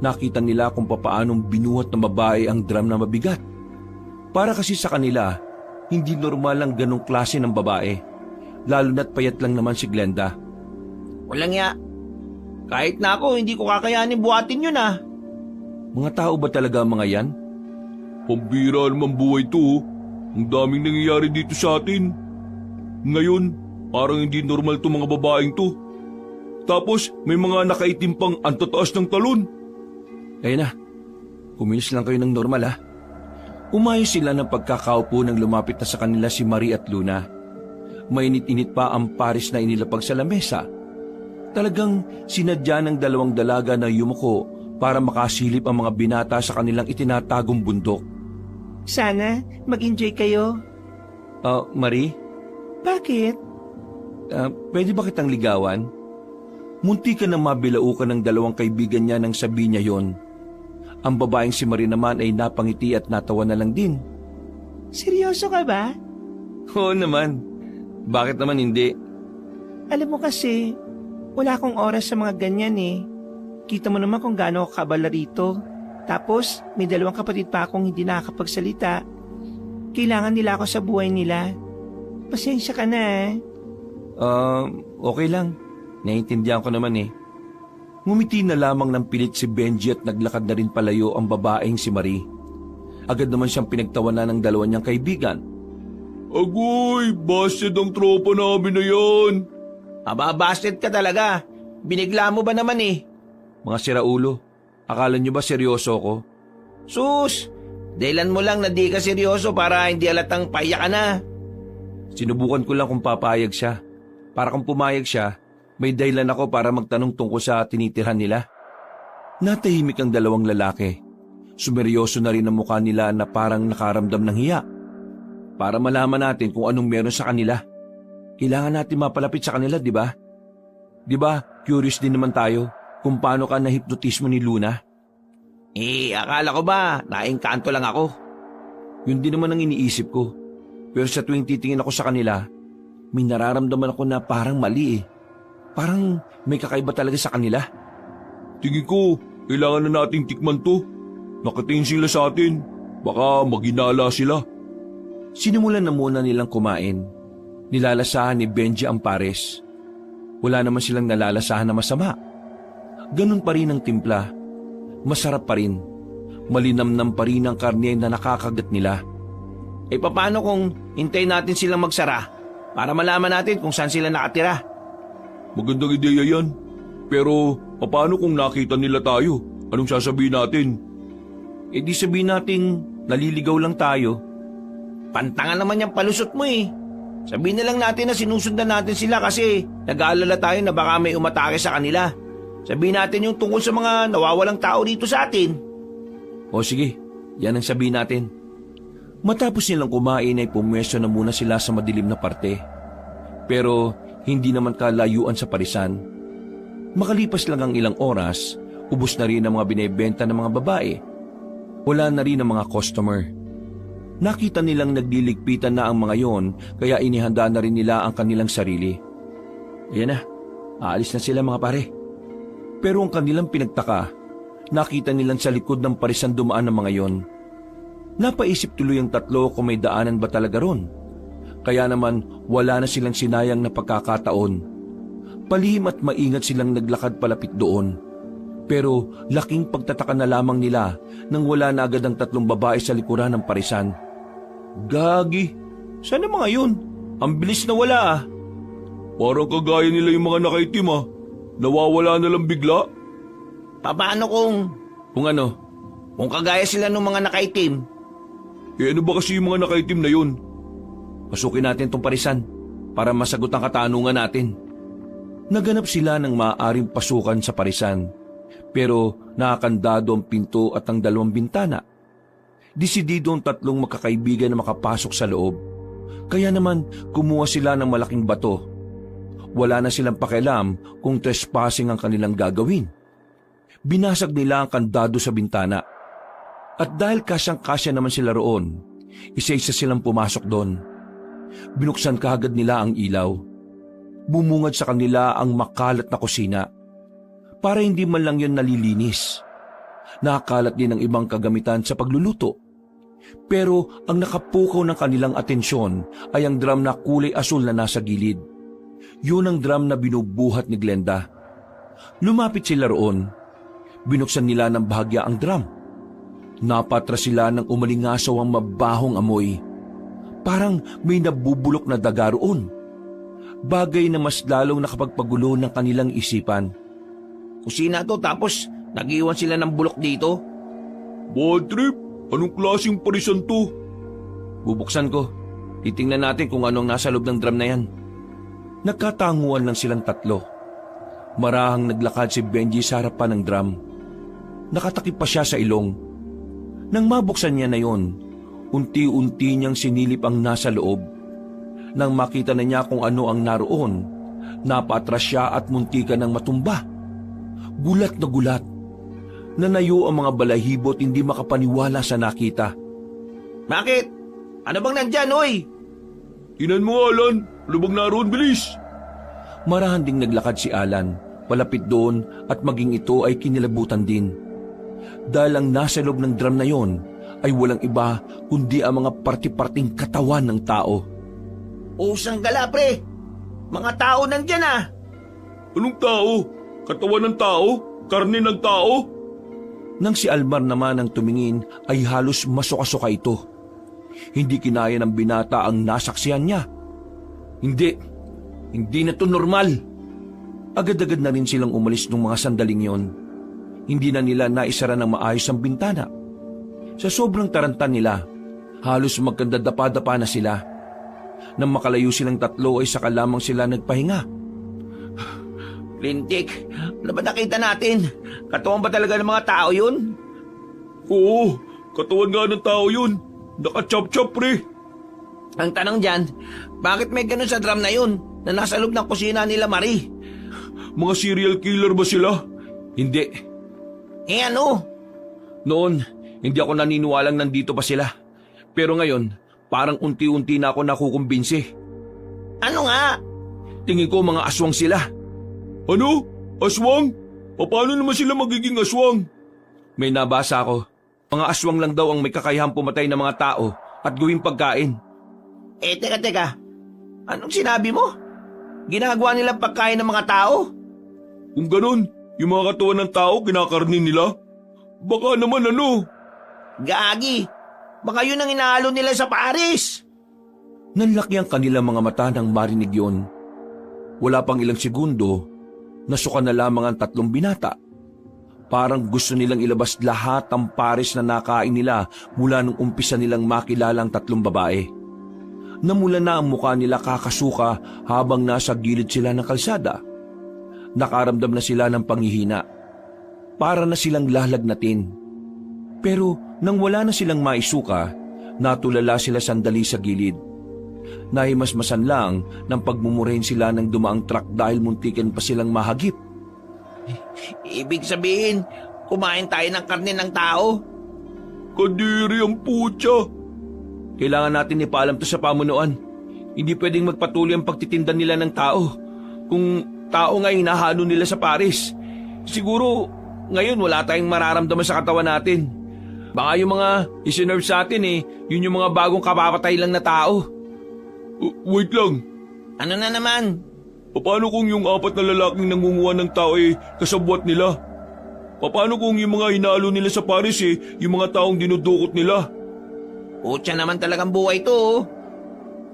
nakita nila kung papaanong binuhat ng babae ang drum na mabigat. Para kasi sa kanila, hindi normal ang ganong klase ng babae, lalo na't payat lang naman si Glenda. Walang ya. Kahit na ako, hindi ko kakayanin buhatin yun Mga tao ba talaga ang mga yan? Pambira naman buhay to Ang daming nangyayari dito sa atin. Ngayon, parang hindi normal to mga babaeng to. Tapos may mga nakaitim pang antataas ng talon. Ayun na, kumilos lang kayo ng normal Umayos sila ng pagkakaupo nang lumapit na sa kanila si Marie at Luna. Mainit-init pa ang pares na inilapag sa lamesa. Talagang sinadya ng dalawang dalaga na yumuko para makasilip ang mga binata sa kanilang itinatagong bundok. Sana mag-enjoy kayo. Marie, Bakit? pwede ba kitang ligawan? Munti ka na mabilaukan ng dalawang kaibigan niya nang sabi niya yon. Ang babaeng si Marie naman ay napangiti at natawa na lang din. Seryoso ka ba? Oo naman. Bakit naman hindi? Alam mo kasi, wala akong oras sa mga ganyan eh. Kita mo naman kung gaano ako kabala rito. Tapos, may dalawang kapatid pa akong hindi nakakapagsalita. Kailangan nila ako sa buhay nila. Pasensya ka na. Okay lang. Naiintindihan ko naman eh. Ngumiti na lamang ng pilit si Benji at naglakad na rin palayo ang babaeng si Marie. Agad naman siyang pinagtawanan ng dalawa niyang kaibigan. Agoy, busted ang tropa namin na yan. Busted ka talaga. Binigla mo ba naman eh? Mga siraulo, akala niyo ba seryoso ko? Sus! Dahilan mo lang na di ka seryoso para hindi halatang paiyak ka na. Sinubukan ko lang kung papayag siya. Para kung pumayag siya, may dahilan ako para magtanong tungkol sa tinitirhan nila. Natahimik ang dalawang lalaki. Sumeryoso na rin ang mukha nila na parang nakaramdam ng hiya. Para malaman natin kung anong meron sa kanila. Kailangan natin mapalapit sa kanila, di ba? Di ba, curious din naman tayo kung paano ka nahipnotismo ni Luna? Akala ko ba, naengkanto lang ako. Yun din naman ang iniisip ko. Pero sa tuwing titingin ako sa kanila, may nararamdaman ako na parang mali eh. Parang may kakaiba talaga sa kanila. Tingin ko, kailangan na nating tikman to. Nakatingin sila sa atin. Baka maginala sila. Sinimulan na muna nilang kumain. Nilalasahan ni Benji ang pares. Wala naman silang nalalasahan na masama. Ganun pa rin ang timpla. Masarap pa rin. Malinamnam pa rin ang karne na nakakagat nila. Paano kung hintayin natin silang magsara para malaman natin kung saan sila nakatira? Magandang ideya yan. Pero, paano kung nakita nila tayo? Anong sasabihin natin? Di sabihin nating naliligaw lang tayo. Pantangan naman yung palusot mo eh. Sabihin na lang natin na sinusundan natin sila kasi nag-aalala tayo na baka may umatake sa kanila. Sabihin natin yung tungkol sa mga nawawalang tao dito sa atin. O sige, yan ang sabihin natin. Matapos nilang kumain ay pumwesto na muna sila sa madilim na parte. Pero hindi naman kalayuan sa parisan. Makalipas lang ang ilang oras, ubos na rin ang mga binebenta ng mga babae. Wala na rin ang mga customer. Nakita nilang nagliligpitan na ang mga yon kaya inihanda na rin nila ang kanilang sarili. Ayan na, aalis na sila mga pare. Pero ang kanilang pinagtaka, nakita nilang sa likod ng parisan dumaan ng mga yon. Napaisip tuloy ang tatlo kung may daanan ba talaga ron. Kaya naman wala na silang sinayang na pagkakataon. Palihim at maingat silang naglakad palapit doon. Pero laking pagtataka na lamang nila nang wala na agad ang tatlong babae sa likuran ng parisan. Gagi, saan ang mga yun? Ang bilis na wala ah. Parang kagaya nila yung mga nakaitim ah. Nawawala na lang bigla. Paano kung Kung ano? kung kagaya sila ng mga nakaitim? Ano ba kasi yung mga nakaitim na yun? Pasukin natin tong parisan para masagot ang katanungan natin. Naganap sila ng maaaring pasukan sa parisan. Pero nakakandado ang pinto at ang dalawang bintana. Desidido ang tatlong magkakaibigan na makapasok sa loob. Kaya naman kumuha sila ng malaking bato. Wala na silang pakialam kung trespassing ang kanilang gagawin. Binasag nila ang kandado sa bintana. At dahil kasyang-kasya naman sila roon, isa-isa silang pumasok doon. Binuksan kaagad nila ang ilaw. Bumungad sa kanila ang makalat na kusina. Para hindi man lang yun nalilinis. Nakakalat din ang ibang kagamitan sa pagluluto. Pero ang nakapukaw ng kanilang atensyon ay ang drum na kulay asul na nasa gilid. Yun ang drum na binubuhat ni Glenda. Lumapit sila roon. Binuksan nila ng bahagya ang drum. Napatras sila ng umalingasaw ang mabahong amoy. Parang may nabubulok na daga roon. Bagay na mas lalong nakapagpagulo ng kanilang isipan. Kusina to tapos nag-iwan sila ng bulok dito? Bad trip? Anong klaseng parisan to? Bubuksan ko. Titingnan natin kung anong nasa loob ng drum na yan. Nagkatanguan lang silang tatlo. Marahang naglakad si Benji sa harapan ng drum. Nakatakip pa siya sa ilong. Nang mabuksan niya na yon, unti-unti niyang sinilip ang nasa loob. Nang makita na niya kung ano ang naroon, napatras siya at muntikan ng matumba. Gulat na gulat. Nanayo ang mga balahibo at hindi makapaniwala sa nakita. Bakit? Ano bang nandyan, oy? Tinan mo, Alan. Ano bang naroon, bilis? Marahan ding naglakad si Alan, palapit doon at maging ito ay kinilabutan din. Dahil ang nasa loob ng drum na yon ay walang iba kundi ang mga parti-parting katawan ng tao. Usang gala, pre. Mga tao nandyan ah. Anong tao? Katawan ng tao? Karne ng tao? Nang si Almar naman ang tumingin ay halos masuka-suka ito. Hindi kinaya ng binata ang nasaksihan niya. Hindi na to normal. Agad-agad na rin silang umalis nung mga sandaling yon. Hindi na nila naisara ng maayos ang bintana. Sa sobrang taranta nila, halos magkandadapa-dapa na sila. Nang makalayo silang tatlo ay saka lamang sila nagpahinga. Lintik, ano ba nakita natin? Katawan ba talaga ng mga tao yun? Oo, katawan nga ng tao yun. Naka-chop-chop, pre. Ang tanong dyan, bakit may ganun sa drum na yun na nasa loob ng kusina nila Marie? Mga serial killer ba sila? Hindi. Eh ano? Noon, hindi ako naniniwalang nandito pa sila. Pero ngayon, parang unti-unti na ako nakukumbinsi. Ano nga? Tingin ko mga aswang sila. Ano? Aswang? Paano naman sila magiging aswang? May nabasa ako. Mga aswang lang daw ang may kakayahang pumatay ng mga tao at gawing pagkain. Eh teka, anong sinabi mo? Ginagawa nilang pagkain ng mga tao? Kung ganun, yung mga katawan ng tao kinakarni nila? Baka naman ano? Gagi, baka yun ang inahalo nila sa Paris. Nanlaki ang kanilang mga mata nang marinig yun. Wala pang ilang segundo, nasuka na lamang ang tatlong binata. Parang gusto nilang ilabas lahat ang Paris na nakain nila mula nung umpisa nilang makilala ang tatlong babae. Namula na ang mukha nila kakasuka habang nasa gilid sila ng kalsada. Nakaramdam na sila ng panghihina. Para na silang lalagnatin. Pero nang wala na silang maisuka, natulala sila sandali sa gilid. Nahimasmasan lang ng pagmumurahin sila ng dumaang truck dahil muntikan pa silang mahagip. Ibig sabihin, kumain tayo ng karne ng tao? Kadiri ang putya. Kailangan natin ipaalam to sa pamunuan. Hindi pwedeng magpatuloy ang pagtitinda nila ng tao. Kung tao nga hinahalo nila sa Paris, siguro ngayon wala tayong mararamdaman sa katawan natin. Baka yung mga isinerve sa atin yun yung mga bagong kapapatay lang na tao. Wait lang. Ano na naman? Paano kung yung 4 na lalaking nangunguha ng tao kasabwat nila? Paano kung yung mga hinalo nila sa Paris yung mga taong dinudukot nila? Putya naman talagang buhay to.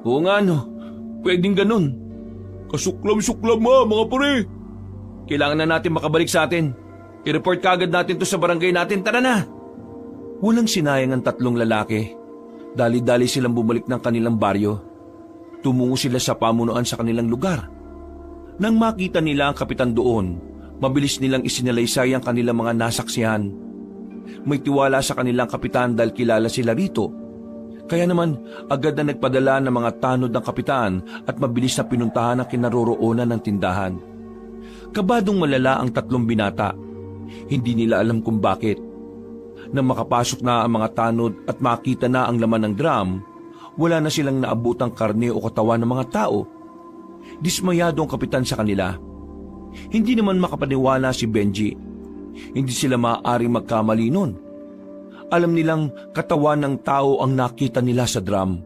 Oo nga no, pwedeng ganun. Kasuklam-suklam mga pare. Kailangan na natin makabalik sa atin. I-report kagad natin to sa barangay natin, tara na. Walang sinayang ang tatlong lalaki. Dali-dali silang bumalik ng kanilang baryo. Tumungo sila sa pamunuan sa kanilang lugar. Nang makita nila ang kapitan doon, mabilis nilang isinalaysay ang kanilang mga nasaksihan. May tiwala sa kanilang kapitan dahil kilala sila rito. Kaya naman agad na nagpadala ng mga tanod ng kapitan at mabilis na pinuntahan ang kinaroroonan ng tindahan. Kabadong malala ang tatlong binata. Hindi nila alam kung bakit. Nang makapasok na ang mga tanod at makita na ang laman ng drum, wala na silang naabutang karne o katawan ng mga tao. Dismayado ang kapitan sa kanila. Hindi naman makapaniwala si Benji. Hindi sila maaaring magkamali nun. Alam nilang katawan ng tao ang nakita nila sa drum.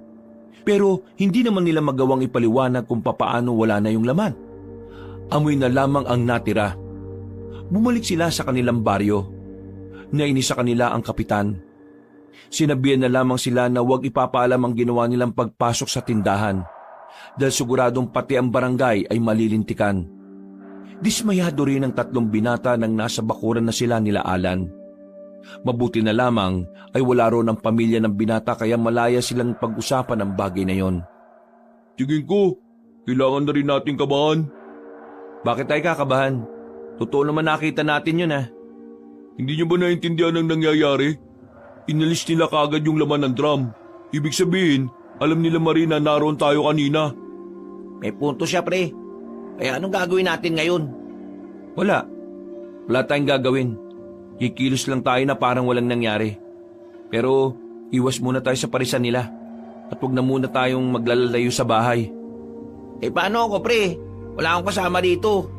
Pero hindi naman nila magawang ipaliwanag kung papaano wala na yung laman. Amoy na lamang ang natira. Bumalik sila sa kanilang baryo. Nainis sa kanila ang kapitan. Sinabihan na lamang sila na huwag ipapaalam ang ginawa nilang pagpasok sa tindahan dahil siguradong pati ang barangay ay malilintikan. Dismayado rin ang tatlong binata nang nasa bakuran na sila nila Alan. Mabuti na lamang ay wala ron ang pamilya ng binata kaya malaya silang pag-usapan ang bagay na yon. Tingin ko, kailangan na rin natin kabahan. Bakit tayo kakabahan? Totoo naman nakita natin yun Hindi niyo ba naintindihan ang nangyayari? Inalis nila kaagad yung laman ng drum. Ibig sabihin, alam nila Marina naroon tayo kanina. May punto siya, pre. Kaya anong gagawin natin ngayon? Wala. Wala tayong gagawin. Kikilos lang tayo na parang walang nangyari. Pero iwas muna tayo sa parisan nila. At huwag na muna tayong maglalalayo sa bahay. Paano ako, pre? Wala akong kasama dito.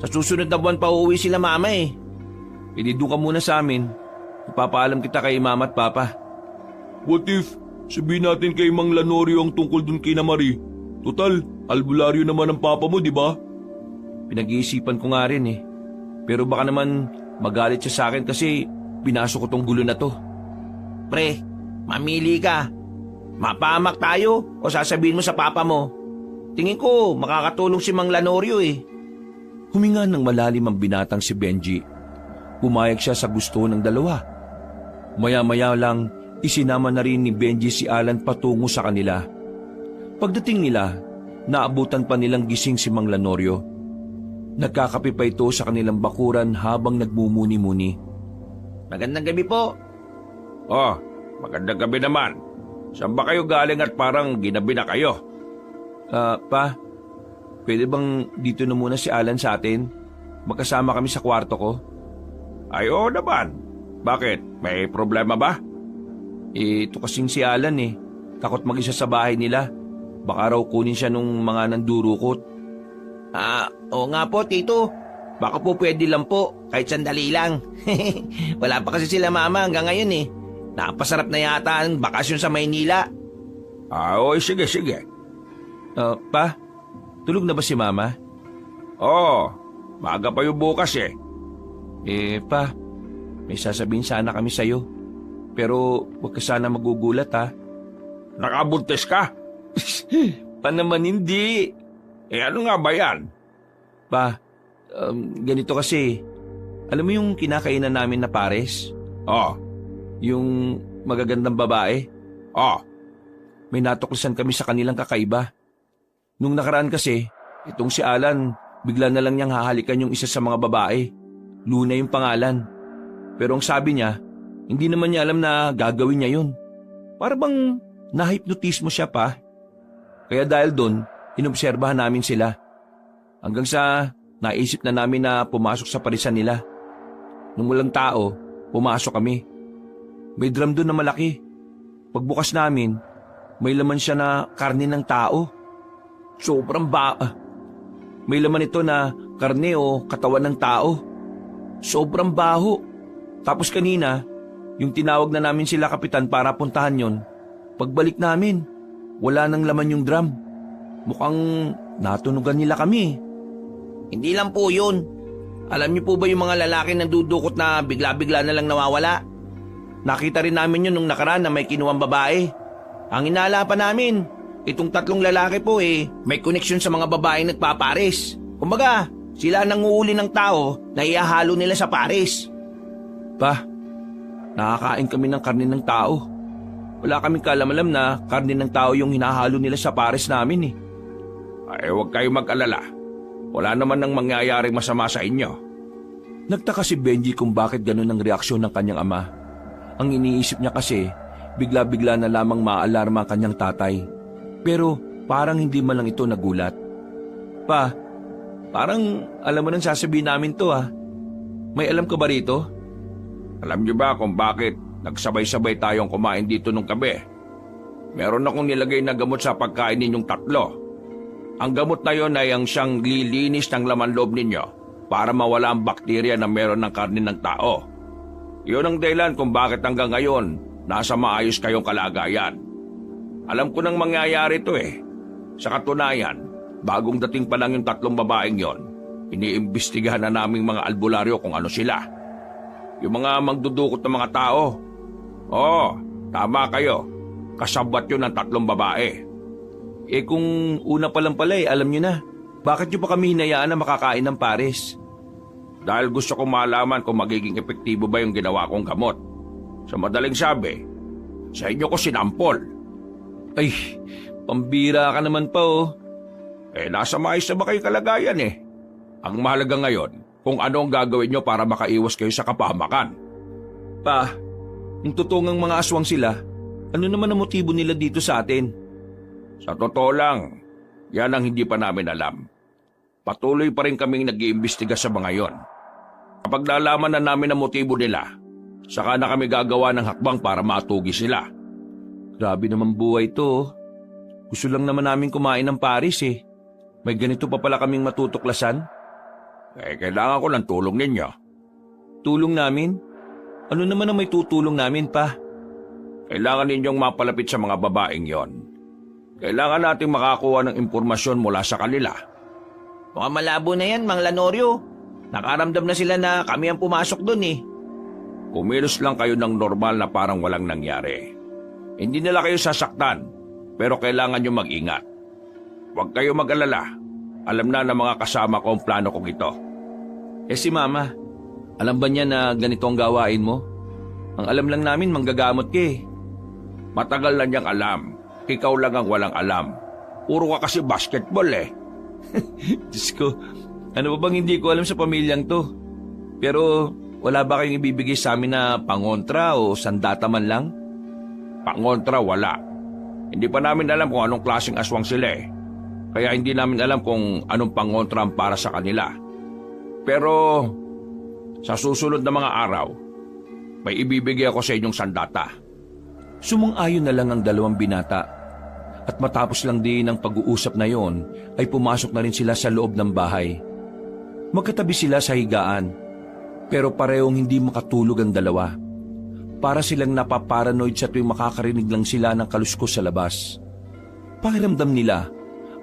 Sa susunod na buwan pa uuwi sila mama Hindi doon ka muna sa amin. Ipapaalam kita kay mama at papa. What if sabihin natin kay Mang Lanorio ang tungkol dun kay na Marie? Total, albularyo naman ang papa mo, di ba? Pinag-iisipan ko nga rin Pero baka naman magalit siya sa akin kasi pinasok ko tong gulo na to. Pre, mamili ka. Mapahamak tayo o sasabihin mo sa papa mo? Tingin ko makakatulong si Mang Lanorio Huminga ng malalim ang binatang si Benji. Pumayag siya sa gusto ng dalawa. Maya-maya lang, isinama na rin ni Benji si Alan patungo sa kanila. Pagdating nila, naabutan pa nilang gising si Mang Lanorio. Nagkakape pa ito sa kanilang bakuran habang nagmumuni-muni. Magandang gabi po. Oh, magandang gabi naman. Saan ba kayo galing at parang ginabi na kayo? Pa, pwede bang dito na muna si Alan sa atin? Magkasama kami sa kwarto ko. Ay, oo naman. Bakit? May problema ba? Ito kasing si Alan Takot mag-isa sa bahay nila. Baka raw kunin siya nung mga nandurukot. Oo nga po, tito. Baka po pwede lang po, kahit sandali lang. Wala pa kasi sila mama hanggang ngayon Napasarap na yata ang bakasyon sa Maynila. Oo, sige. Pa, tulog na ba si Mama? Oo, maaga pa yung bukas Pa, may sasabihin sana kami sa'yo. Pero huwag ka sana magugulat Nakabuntis ka? Pa naman hindi. Ano nga ba yan? Pa, ganito kasi. Alam mo yung kinakainan namin na pares? Oh, Yung magagandang babae? oh. May natuklasan kami sa kanilang kakaiba. Nung nakaraan kasi, itong si Alan, bigla na lang niyang hahalikan yung isa sa mga babae. Luna yung pangalan. Pero ang sabi niya, hindi naman niya alam na gagawin niya yun. Para bang nahipnotismo siya pa. Kaya dahil doon, inobserbahan namin sila. Hanggang sa naisip na namin na pumasok sa parisan nila. Nung walang tao, pumasok kami. May drum doon na malaki. Pagbukas namin, may laman siya na karne ng tao. Sobrang May laman ito na karne o katawan ng tao. Sobrang baho. Tapos kanina, yung tinawag na namin sila kapitan para puntahan yon. Pagbalik namin, wala nang laman yung drum. Mukhang natunugan nila kami. Hindi lang po yun. Alam niyo po ba yung mga lalaki na dudukot na bigla-bigla na lang nawawala? Nakita rin namin yun nung nakaraan na may kinuwang babae. Ang inala pa namin, itong 3 lalaki po may koneksyon sa mga babaeng nagpapares. Kumbaga, sila nanguuli ng tao na iahalo nila sa pares. Pa, nakakain kami ng karne ng tao. Wala kaming kaalam-alam na karne ng tao yung hinahalo nila sa pares namin Ay, huwag kayong mag-alala. Wala naman nang mangyayaring masama sa inyo. Nagtaka si Benji kung bakit ganun ang reaksyon ng kanyang ama. Ang iniisip niya kasi, bigla-bigla na lamang maaalarma ang kanyang tatay. Pero parang hindi man lang ito nagulat. Pa, parang alam mo nang sasabihin namin to May alam ka ba rito? Alam niyo ba kung bakit nagsabay-sabay tayong kumain dito nung gabi? Meron akong nilagay na gamot sa pagkain ninyong 3. Ang gamot na yon ay ang siyang lilinis ng laman loob ninyo para mawala ang bakterya na meron ng karne ng tao. Iyon ang dahilan kung bakit hanggang ngayon nasa maayos kayong kalagayan. Alam ko nang mangyayari ito Sa katunayan, bagong dating pa lang yung 3 babaeng yon, iniimbestigahan na naming mga albularyo kung ano sila. Yung mga magdudukot ng mga tao. Oo, tama kayo. Kasabwat yun ng 3 babae. Kung una pa lang pala alam nyo na. Bakit nyo pa kami hinayaan na makakain ng pares? Dahil gusto kong malaman kung magiging epektibo ba yung ginawa kong gamot. Sa madaling sabi, sa inyo ko sinampol. Ay, pambira ka naman pa Nasa maayos na ba kayong kalagayan Ang mahalaga ngayon, kung ano ang gagawin nyo para makaiwas kayo sa kapahamakan. Pa, kung totoong mga aswang sila, ano naman ang motibo nila dito sa atin? Sa totoo lang, yan ang hindi pa namin alam. Patuloy pa rin kaming nag-iimbestiga sa mga yon. Kapag nalaman na namin ang motibo nila, saka na kami gagawa ng hakbang para matugi sila. Grabe naman buhay to. Gusto lang naman namin kumain ng Paris eh. May ganito pa pala kaming matutuklasan. Kailangan ko ng tulong ninyo. Tulong namin? Ano naman ang may tutulong namin, pa? Kailangan ninyong mapalapit sa mga babaeng yon. Kailangan nating makakuha ng impormasyon mula sa kanila. Mukhang malabo na yan, Mang Lanorio. Nakaramdam na sila na kami ang pumasok dun eh. Kumilos lang kayo ng normal na parang walang nangyari. Hindi nila kayo sasaktan, pero kailangan nyo mag-ingat. Huwag kayo mag-alala. Alam na ng mga kasama ko ang plano kong ito. Eh si Mama, alam ba niya na ganito ang gawain mo? Ang alam lang namin, manggagamot ka eh. Matagal na niyang alam. Ikaw lang ang walang alam. Puro ka kasi basketball eh. Diyos ko, ano ba bang hindi ko alam sa pamilyang to? Pero wala ba kayong ibibigay sa amin na pangontra o sandata man lang? Pangontra, wala. Hindi pa namin alam kung anong klaseng aswang sila eh. Kaya hindi namin alam kung anong pangontra ang para sa kanila. Pero sa susunod na mga araw, may ibibigay ako sa inyong sandata. Sumang-ayon na lang ang dalawang binata. At matapos lang din ang pag-uusap na yon, ay pumasok na rin sila sa loob ng bahay. Magkatabi sila sa higaan, pero parehong hindi makatulog ang dalawa. Para silang napaparanoid sa tuwing makakarinig lang sila ng kaluskos sa labas. Pakiramdam nila,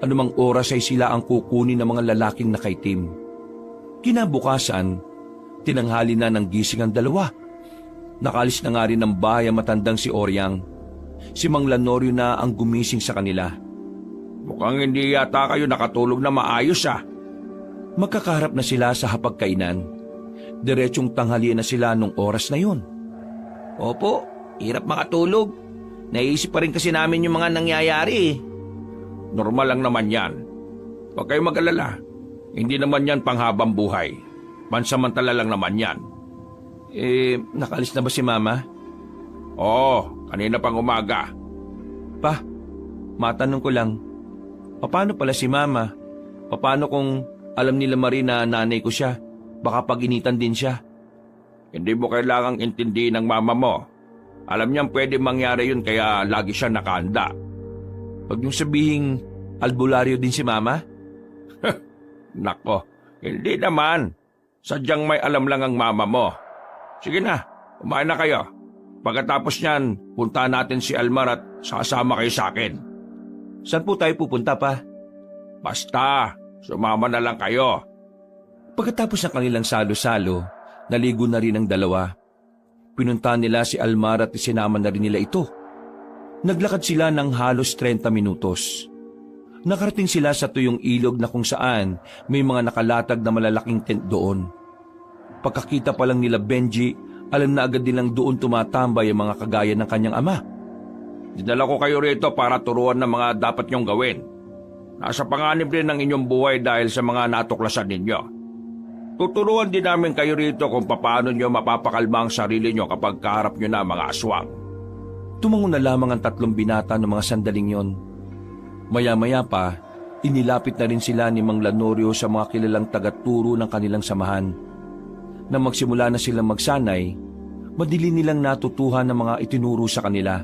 anumang oras ay sila ang kukunin ng mga lalaking nakaitim. Kinabukasan, tinanghali na ng gising ang dalawa. Nakalis na nga rin ng bahay ang matandang si Oryang. Si Mang Lanorio na ang gumising sa kanila. Mukhang hindi yata kayo nakatulog na maayos ah. Magkakaharap na sila sa hapagkainan. Diretsong tanghalian na sila nung oras na yun. Opo, hirap makatulog. Naisip pa rin kasi namin yung mga nangyayari eh. Normal lang naman yan. Huwag kayong mag-alala. Hindi naman yan panghabang buhay. Pansamantala lang naman yan. Nakalis na ba si Mama? Oo, kanina pang umaga. Pa, matanong ko lang, paano pala si Mama? Paano kung alam nila Marie na nanay ko siya? Baka pag-initan din siya. Hindi mo kailangang intindihin ng mama mo. Alam niyang pwede mangyari yun kaya lagi siya nakahanda. Huwag niyong sabihing albularyo din si Mama? Nako, hindi naman. Sadyang may alam lang ang mama mo. Sige na, kumain na kayo. Pagkatapos niyan, puntahan natin si Almar at sasama kayo sa akin. Saan po tayo pupunta, Pa? Basta, sumama na lang kayo. Pagkatapos ng kanilang salo-salo, naligo na rin ang dalawa. Pinuntahan nila si Almar at isinama na rin nila ito. Naglakad sila ng halos 30 minutos. Nakarating sila sa tuyong ilog na kung saan may mga nakalatag na malalaking tent doon. Pagkakita pa lang nila Benji, alam na agad nilang doon tumatambay ang mga kagaya ng kanyang ama. Dinala ko kayo rito para turuan ng mga dapat niyong gawin. Nasa panganib rin ng inyong buhay dahil sa mga natuklasan ninyo. Tuturuan din namin kayo rito kung paano niyo mapapakalma ang sarili niyo kapag kaharap niyo na mga aswang. Tumango na lamang ang 3 binata ng mga sandaling yon. Maya-maya pa, inilapit na rin sila ni Mang Lanorio sa mga kilalang tagaturo ng kanilang samahan. Nang magsimula na silang magsanay, madili nilang natutuhan ng mga itinuro sa kanila.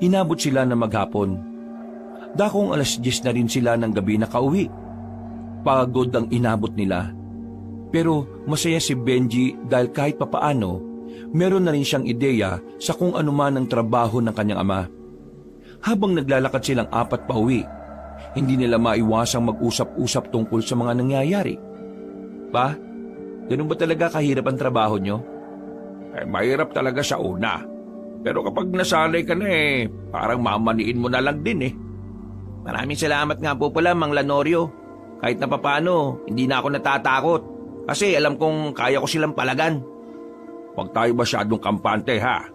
Inabot sila na maghapon. Dakong 10:00 na rin sila ng gabi nakauwi. Pagod ang inabot nila. Pero masaya si Benji dahil kahit papaano, meron na rin siyang ideya sa kung anuman ang trabaho ng kanyang ama. Habang naglalakad silang 4 pauwi, hindi nila maiwasang mag-usap-usap tungkol sa mga nangyayari. Pa, ganun ba talaga kahirap ang trabaho nyo? Mahirap talaga sa una. Pero kapag nasanay ka na parang mamaniin mo na lang din eh. Maraming salamat nga po pala, Mang Lanorio. Kahit na papano, hindi na ako natatakot. Kasi alam kong kaya ko silang palagan. Huwag tayo masyadong kampante ha.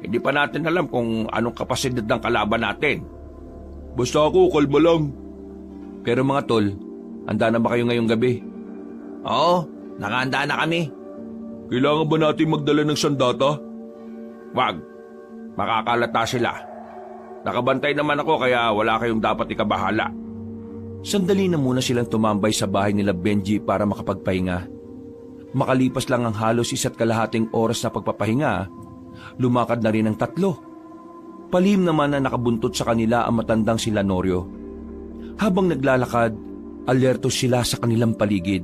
Hindi pa natin alam kung anong kapasidad ng kalaban natin. Basta ako, kalma lang. Pero mga tol, handa na ba kayo ngayong gabi? Oo, Nakahanda na kami. Kailangan ba natin magdala ng sandata? Wag. Makakalata sila. Nakabantay naman ako kaya wala kayong dapat ikabahala. Sandali na muna silang tumambay sa bahay nila Benji para makapagpahinga. Makalipas lang ang halos 1.5 oras na pagpapahinga, lumakad na rin ang 3. Palihim naman na nakabuntot sa kanila ang matandang sila Norio. Habang naglalakad, alerto sila sa kanilang paligid.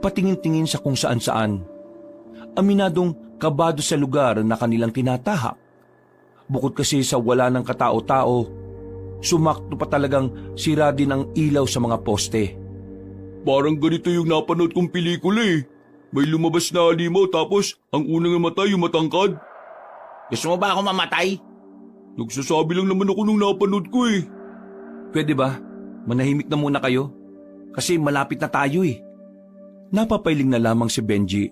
Patingin-tingin sa kung saan-saan. Aminadong kabado sa lugar na kanilang tinatahak. Bukod kasi sa wala ng katao-tao, sumakto pa talagang sira din ang ilaw sa mga poste. Parang ganito yung napanood kong pelikula eh. May lumabas na halimaw tapos ang unang namatay yung matangkad. Gusto mo ba ako mamatay? Nagsasabi lang naman ako nung napanood ko eh. Pwede ba? Manahimik na muna kayo? Kasi malapit na tayo eh. Napapailing na lamang si Benji.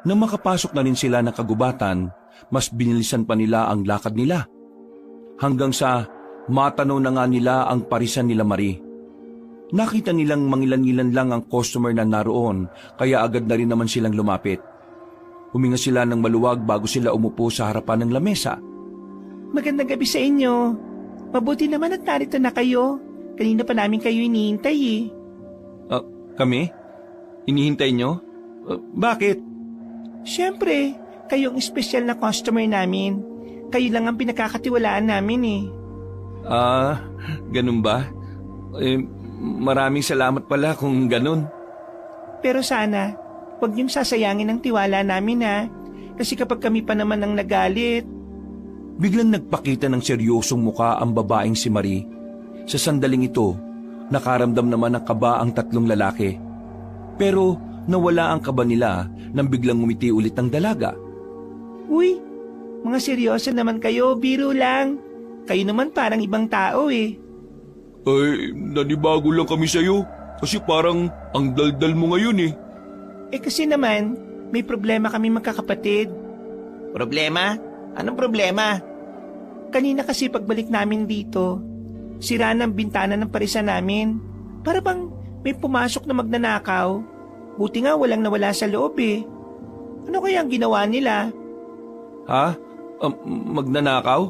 Nang makapasok na rin sila ng kagubatan, mas binilisan pa nila ang lakad nila. Hanggang sa matanaw na nga nila ang parisan nila Marie. Nakita nilang mangilan-ngilan lang ang customer na naroon, kaya agad na rin naman silang lumapit. Huminga sila ng maluwag bago sila umupo sa harapan ng lamesa. Magandang gabi sa inyo. Mabuti naman at narito na kayo. Kanina pa namin kayo hinihintay eh. Kami? Inihintay nyo? Bakit? Siyempre, kayong espesyal na customer namin. Kayo lang ang pinakakatiwalaan namin eh. Ganun ba? Maraming salamat pala kung ganun. Pero sana, huwag niyong sasayangin ang tiwala namin ha. Kasi kapag kami pa naman ang nagalit. Biglang nagpakita ng seryosong muka ang babaeng si Marie. Sa sandaling ito, nakaramdam naman ng kaba ang 3 lalaki. Pero nawala ang kaba nila nang biglang ngumiti ulit ang dalaga. Uy, mga seryoso naman kayo, biro lang. Kayo naman parang ibang tao eh. Ay, nanibago lang kami sa'yo. Kasi parang ang daldal mo ngayon eh. Eh kasi naman, may problema kami magkakapatid. Problema? Anong problema? Kanina kasi pagbalik namin dito, sira ng bintana ng parisan namin. Para bang may pumasok na magnanakaw. Buti nga walang nawala sa loob eh. Ano kaya ang ginawa nila? Ha? Magnanakaw?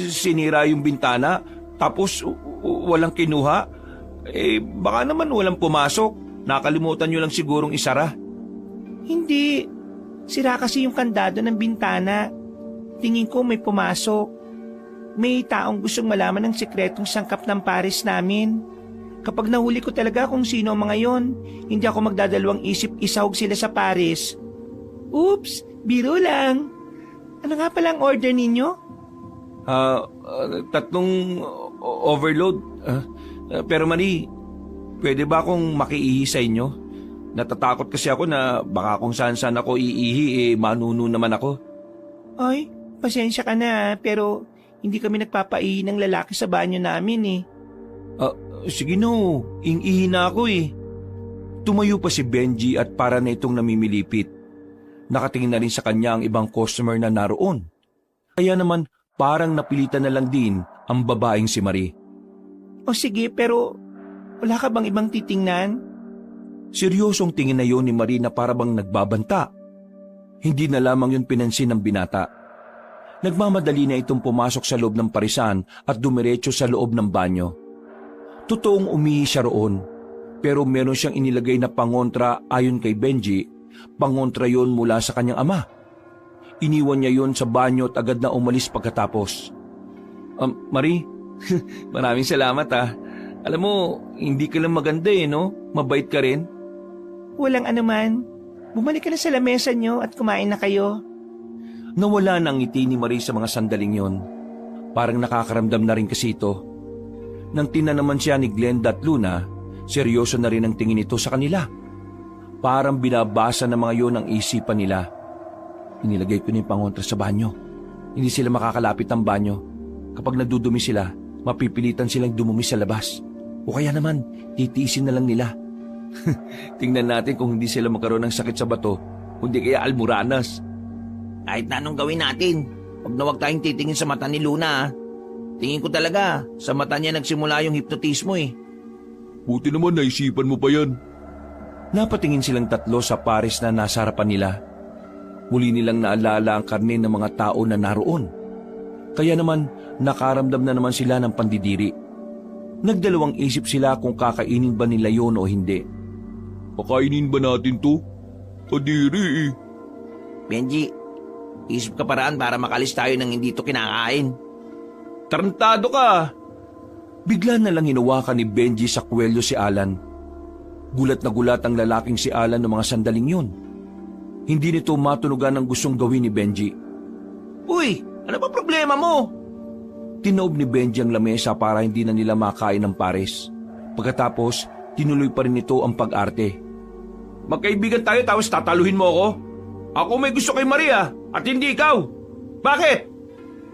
Sinira yung bintana, tapos walang kinuha? Baka naman walang pumasok. Nakalimutan nyo lang sigurong isara. Hindi. Sira kasi yung kandado ng bintana. Tingin ko may pumasok. May taong gustong malaman ng sekretong sangkap ng pares namin. Kapag nahuli ko talaga kung sino ang mga yon, hindi ako magdadalawang isip isahog sila sa pares. Oops, biro lang. Ano nga pala ang order ninyo? 3 overload. Pero Marie, pwede ba akong makiihi sa inyo? Natatakot kasi ako na baka kung saan-saan ako iihi, manuno naman ako. Ay, pasensya ka na pero hindi kami nagpapaihi ng lalaki sa banyo namin eh. Sige no, ihi na ako eh. Tumayo pa si Benji at para na itong namimilipit. Nakatingin na rin sa kanya ang ibang customer na naroon. Kaya naman parang napilitan na lang din ang babaeng si Marie. O sige pero wala ka bang ibang titingnan? Seryosong tingin na yon ni Marie na para bang nagbabanta. Hindi na lamang yun pinansin ng binata. Nagmamadali na itong pumasok sa loob ng parisan at dumiretso sa loob ng banyo. Totoong umihi siya roon, pero meron siyang inilagay na pangontra ayon kay Benji, pangontra yon mula sa kanyang ama. Iniwan niya yon sa banyo at agad na umalis pagkatapos. Marie, maraming salamat ah. Alam mo, hindi ka lang maganda no? Mabait ka rin. Walang anuman. Bumalik ka na sa lamesa niyo at kumain na kayo. Nawala na ang ngiti ni Marie sa mga sandaling yon. Parang nakakaramdam na rin kasi ito. Nang tinanaman siya ni Glenda at Luna, seryoso na rin ang tingin ito sa kanila. Parang binabasa ng mga yon ang isipan nila. Inilagay ko na yung pangontra sa banyo. Hindi sila makakalapit ng banyo. Kapag nadudumi sila, mapipilitan silang dumumi sa labas. O kaya naman, titiisin na lang nila. Tingnan natin kung hindi sila magkaroon ng sakit sa bato, kundi kaya almuranas. Kahit na anong gawin natin, huwag na huwag tayong titingin sa mata ni Luna. Tingin ko talaga, sa mata niya nagsimula yung hipnotismo eh. Buti naman naisipan mo pa yan. Napatingin silang tatlo sa pares na nasa harapan nila. Muli nilang naalala ang karne ng mga tao na naroon. Kaya naman nakaramdam na naman sila ng pandidiri. Nagdalawang isip sila kung kakainin ba nila yon o hindi. Pakainin ba natin to? Kadiri eh. Benji, isip ka paraan para makalis tayo nang hindi to kinakain. Tarantado ka! Bigla na lang hinawakan ni Benji sa kwelyo si Alan. Gulat na gulat ang lalaking si Alan ng mga sandaling yun. Hindi nito matunugan ang gustong gawin ni Benji. Uy, ano ba problema mo? Tinaob ni Benji ang lamesa para hindi na nila makain ng pares. Pagkatapos, tinuloy pa rin ito ang pag-arte. Magkaibigan tayo tapos tataluhin mo ako? Ako may gusto kay Maria at hindi ikaw. Bakit?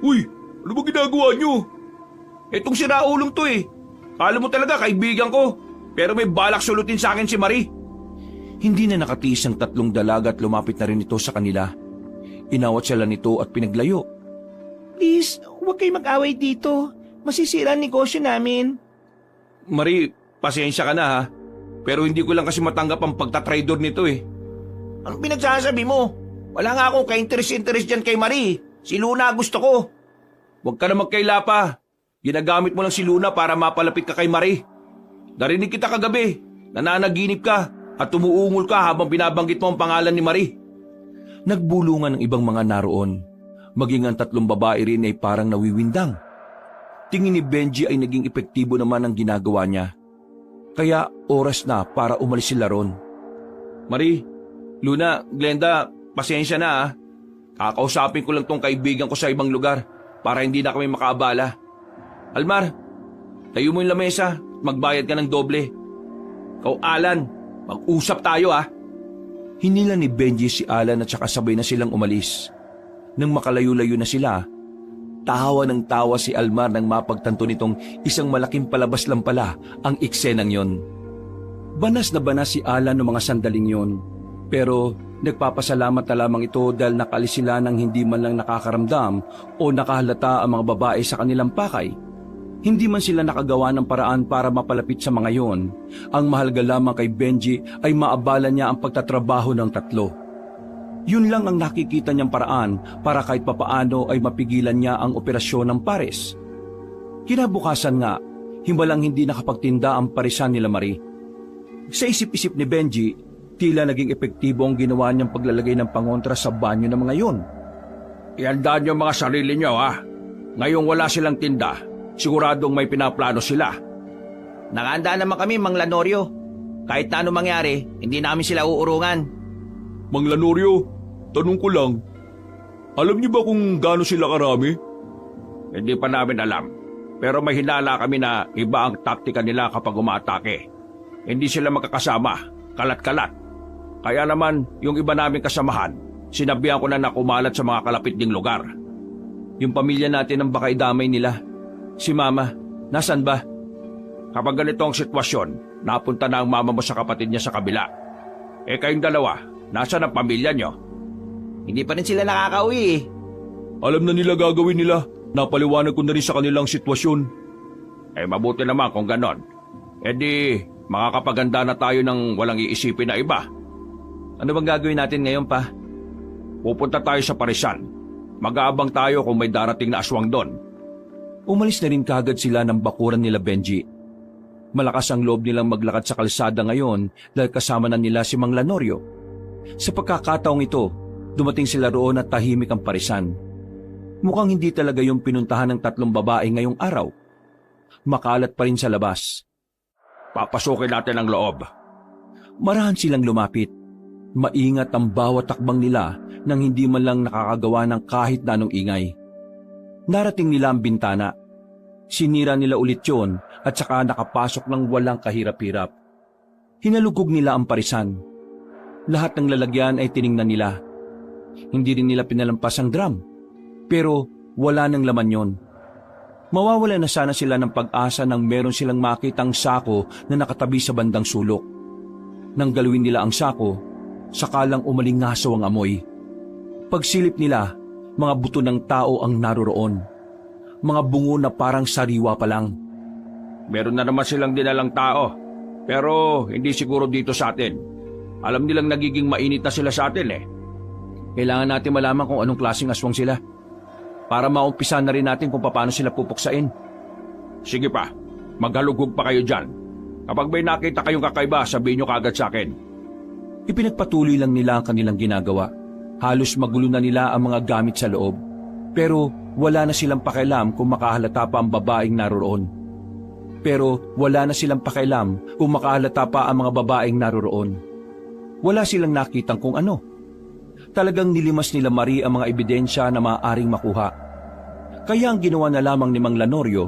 Uy, ano ba ginagawa nyo? Itong siraulong to eh. Kala mo talaga kaibigan ko. Pero may balak sulutin sa akin si Marie. Hindi na nakatiis ang tatlong dalaga at lumapit na rin ito sa kanila. Inawat sila nito at pinaglayo. Please, huwag kayo mag-away dito. Masisira ang negosyo namin. Marie, pasensya ka na ha. Pero hindi ko lang kasi matanggap ang pagtatraidor nito eh. Anong pinagsasabi mo? Wala nga akong ka-interest dyan kay Marie. Si Luna gusto ko. Huwag ka na magkaila pa. Ginagamit mo lang si Luna para mapalapit ka kay Marie. Narinig kita kagabi. Nananaginip ka at tumuungol ka habang binabanggit mo ang pangalan ni Marie. Nagbulungan ang ibang mga naroon. Maging ang tatlong babae rin ay parang nawiwindang. Tingin ni Benji ay naging epektibo naman ang ginagawa niya. Kaya oras na para umalis sila ron. Marie, Luna, Glenda, pasensya na ha. Kakausapin ko lang tong kaibigan ko sa ibang lugar para hindi na kami makaabala. Almar, tayo mo yung lamesa. Magbayad ka ng doble. Ikaw, Alan, mag-usap tayo ha. Hinila ni Benji si Alan at saka sabay na silang umalis. Nang makalayo-layo na sila, tawa ng tawa si Almar nang mapagtanto nitong isang malaking palabas lang pala ang eksenang yon. Banas na banas si Alan ng mga sandaling yon. Pero nagpapasalamat na lamang ito dahil nakalis sila nang hindi man lang nakakaramdam o nakahalata ang mga babae sa kanilang pakay. Hindi man sila nakagawa ng paraan para mapalapit sa mga yon. Ang mahalaga lamang kay Benji ay maabala niya ang pagtatrabaho ng tatlo. Yun lang ang nakikita niyang paraan para kahit papaano ay mapigilan niya ang operasyon ng pares. Kinabukasan nga, himbalang hindi nakapagtinda ang parisan nila Marie. Sa isip-isip ni Benji, tila naging epektibo ang ginawa niyang paglalagay ng pangontra sa banyo ng mga yon. Ihandaan niyo ang mga sarili niyo ha. Ngayong wala silang tinda, siguradong may pinaplano sila. Nakahanda naman kami, Mang Lanorio. Kahit na ano mangyari, hindi namin sila uurungan. Mang Lanorio, tanong ko lang. Alam niyo ba kung gaano sila karami? Hindi pa namin alam. Pero may hinala kami na iba ang taktika nila kapag umaatake. Hindi sila magkakasama, kalat-kalat. Kaya naman, yung iba namin kasamahan, sinabihan ko na kumalat sa mga kalapit ding lugar. Yung pamilya natin ang baka idamay nila. Si Mama, nasan ba? Kapag ganito ang sitwasyon, napunta na ang mama mo sa kapatid niya sa kabila. Eh kayong dalawa, nasaan ang pamilya niyo? Hindi pa rin sila nakakauwi eh. Alam na nila gagawin nila. Napaliwanag ko na rin sa kanilang sitwasyon. Eh mabuti naman kung ganon. Eh di, makakapaganda na tayo ng walang iisipin na iba. Ano bang gagawin natin ngayon pa? Pupunta tayo sa Parisan. Mag-aabang tayo kung may darating na aswang doon. Umalis na rin kagad sila ng bakuran nila Benji. Malakas ang loob nilang maglakad sa kalsada ngayon dahil kasama na nila si Mang Lanorio. Sa pagkakataong ito, dumating sila roon at tahimik ang parisan. Mukhang hindi talaga yung pinuntahan ng tatlong babae ngayong araw. Makalat pa rin sa labas. Papasukin natin ang loob. Marahan silang lumapit. Maingat ang bawat takbang nila nang hindi man lang nakakagawa ng kahit na anong ingay. Narating nila ang bintana. Sinira nila ulit yon at saka nakapasok ng walang kahirap-hirap. Hinalugog nila ang parisan. Lahat ng lalagyan ay tiningnan nila. Hindi rin nila pinalampas ang drum. Pero wala nang laman yon. Mawawala na sana sila ng pag-asa nang meron silang makitang sako na nakatabi sa bandang sulok. Nang galawin nila ang sako, sakalang umalingasaw ang amoy. Pagsilip nila, mga buto ng tao ang naroroon. Mga bungo na parang sariwa pa lang. Meron na naman silang dinalang tao. Pero hindi siguro dito sa atin. Alam nilang nagiging mainit na sila sa atin eh. Kailangan natin malaman kung anong klaseng aswang sila para maumpisa na rin natin kung paano sila pupuksain. Sige pa, maghalugog pa kayo dyan. Kapag may nakita kayong kakaiba, sabihin nyo kaagad sa akin. Ipinagpatuloy lang nila ang kanilang ginagawa. Halos magulo na nila ang mga gamit sa loob. Pero wala na silang pakialam kung makahalata pa ang babaeng naroroon. Wala silang nakitang kung ano. Talagang nilimas nila Marie ang mga ebidensya na maaaring makuha. Kaya ang ginawa na lamang ni Mang Lanorio,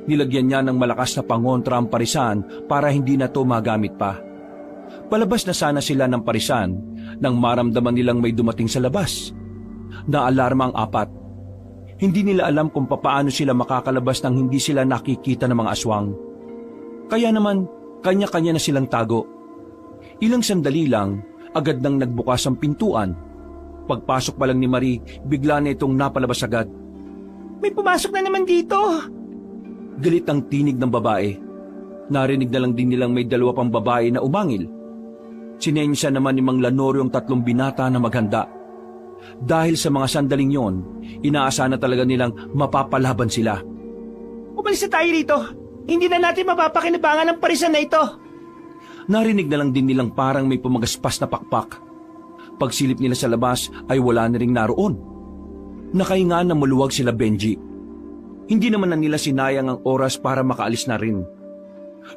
nilagyan niya ng malakas na pangontra ang parisan para hindi na to magamit pa. Palabas na sana sila ng parisan nang maramdaman nilang may dumating sa labas. Naalarma ang apat. Hindi nila alam kung papaano sila makakalabas nang hindi sila nakikita ng mga aswang. Kaya naman, kanya-kanya na silang tago. Ilang sandali lang, agad nang nagbukas ang pintuan. Pagpasok pa lang ni Marie, bigla na itong napalabas agad. May pumasok na naman dito. Galit ang tinig ng babae. Narinig na lang din nilang may dalawa pang babae na umangil. Sinensya naman ni Mang Lanorio ang 3 binata na maghanda. Dahil sa mga sandaling yon, inaasa na talaga nilang mapapalaban sila. Umalis na tayo dito. Hindi na natin mapapakinabangan ang parisan na ito. Narinig na lang din nilang parang may pumagaspas na pakpak. Pagsilip nila sa labas ay wala na ring naroon. Nakahinga na maluwag sila Benji. Hindi naman na nila sinayang ang oras para makaalis na rin.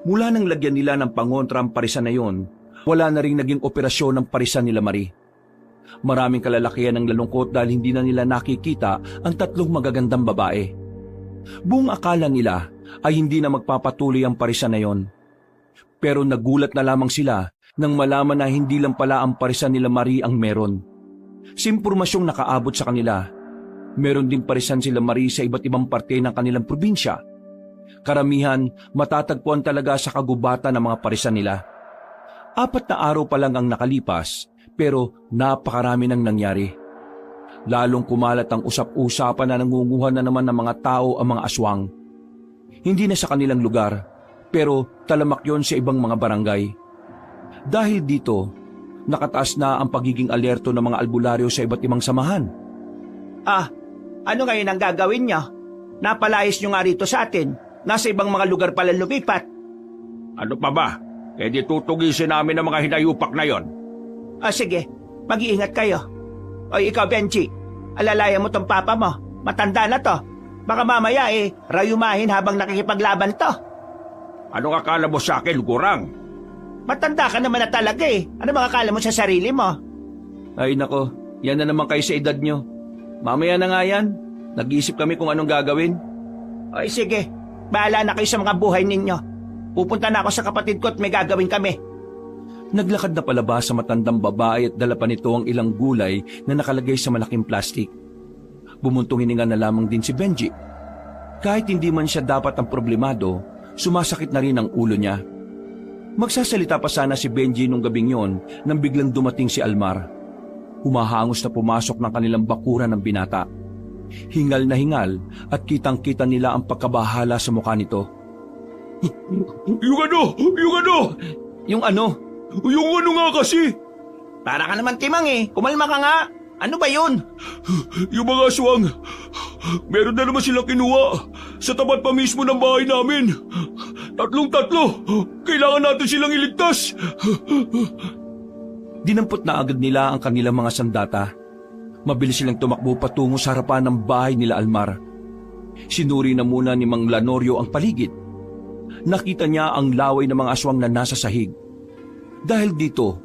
Mula nang lagyan nila ng pangontra ang parisan na yon, wala na ring naging operasyon ng parisan nila Marie. Maraming kalalakihan ng lalungkot dahil hindi na nila nakikita ang 3 magagandang babae. Buong akala nila ay hindi na magpapatuloy ang parisan na yon. Pero nagulat na lamang sila nang malaman na hindi lang pala ang parisan nila Marie ang meron. Sa impormasyong nakaabot sa kanila, meron din parisan sila Marie sa iba't ibang parte ng kanilang probinsya. Karamihan matatagpuan talaga sa kagubatan ng mga parisan nila. 4 na araw pa lang ang nakalipas, pero napakarami nang nangyari. Lalong kumalat ang usap-usapan na nangunguha na naman ng mga tao ang mga aswang. Hindi na sa kanilang lugar, pero talamak yon sa ibang mga barangay. Dahil dito, nakataas na ang pagiging alerto ng mga albularyo sa iba't ibang samahan. Ano ngayon ang gagawin niyo? Napalayas niyo nga rito sa atin. Nasa ibang mga lugar pala lumipat. Ano pa ba? E di tutugisin namin ang mga hinayupak na yon. Sige, mag-iingat kayo. O ikaw, Benji, alalayan mo tong papa mo. Matanda na to. Baka mamaya rayumahin habang nakikipaglaban to. Anong akala mo sa akin, Gurang? Matanda ka naman na talaga Ano bang akala mo sa sarili mo? Ay nako, yan na naman kayo sa edad nyo. Mamaya na nga yan. Nag-iisip kami kung anong gagawin. Oy, sige. Bahala na kayo sa mga buhay ninyo. Pupunta na ako sa kapatid ko at may gagawin kami. Naglakad na palabas sa matandang babae at dala pa nito ang ilang gulay na nakalagay sa malaking plastik. Bumuntong hininga na lamang din si Benji. Kahit hindi man siya dapat ang problemado, sumasakit na rin ang ulo niya. Magsasalita pa sana si Benji nung gabing yon nang biglang dumating si Almar. Humahangos na pumasok ng kanilang bakuran ng binata. Hingal na hingal at kitang-kita nila ang pagkabahala sa mukha nito. Yung ano? Yung ano? Yung ano nga kasi? Para ka naman timang Kumalma ka nga. Ano ba yun? Yung mga aswang. Meron na naman silang kinuha. Sa tapat pa mismo ng bahay namin. 3. Kailangan natin silang iligtas. Dinampot na agad nila ang kanilang mga sandata. Mabilis silang tumakbo patungo sa harapan ng bahay nila Almar. Sinuri na muna ni Mang Lanorio ang paligid. Nakita niya ang laway ng mga aswang na nasa sahig. Dahil dito,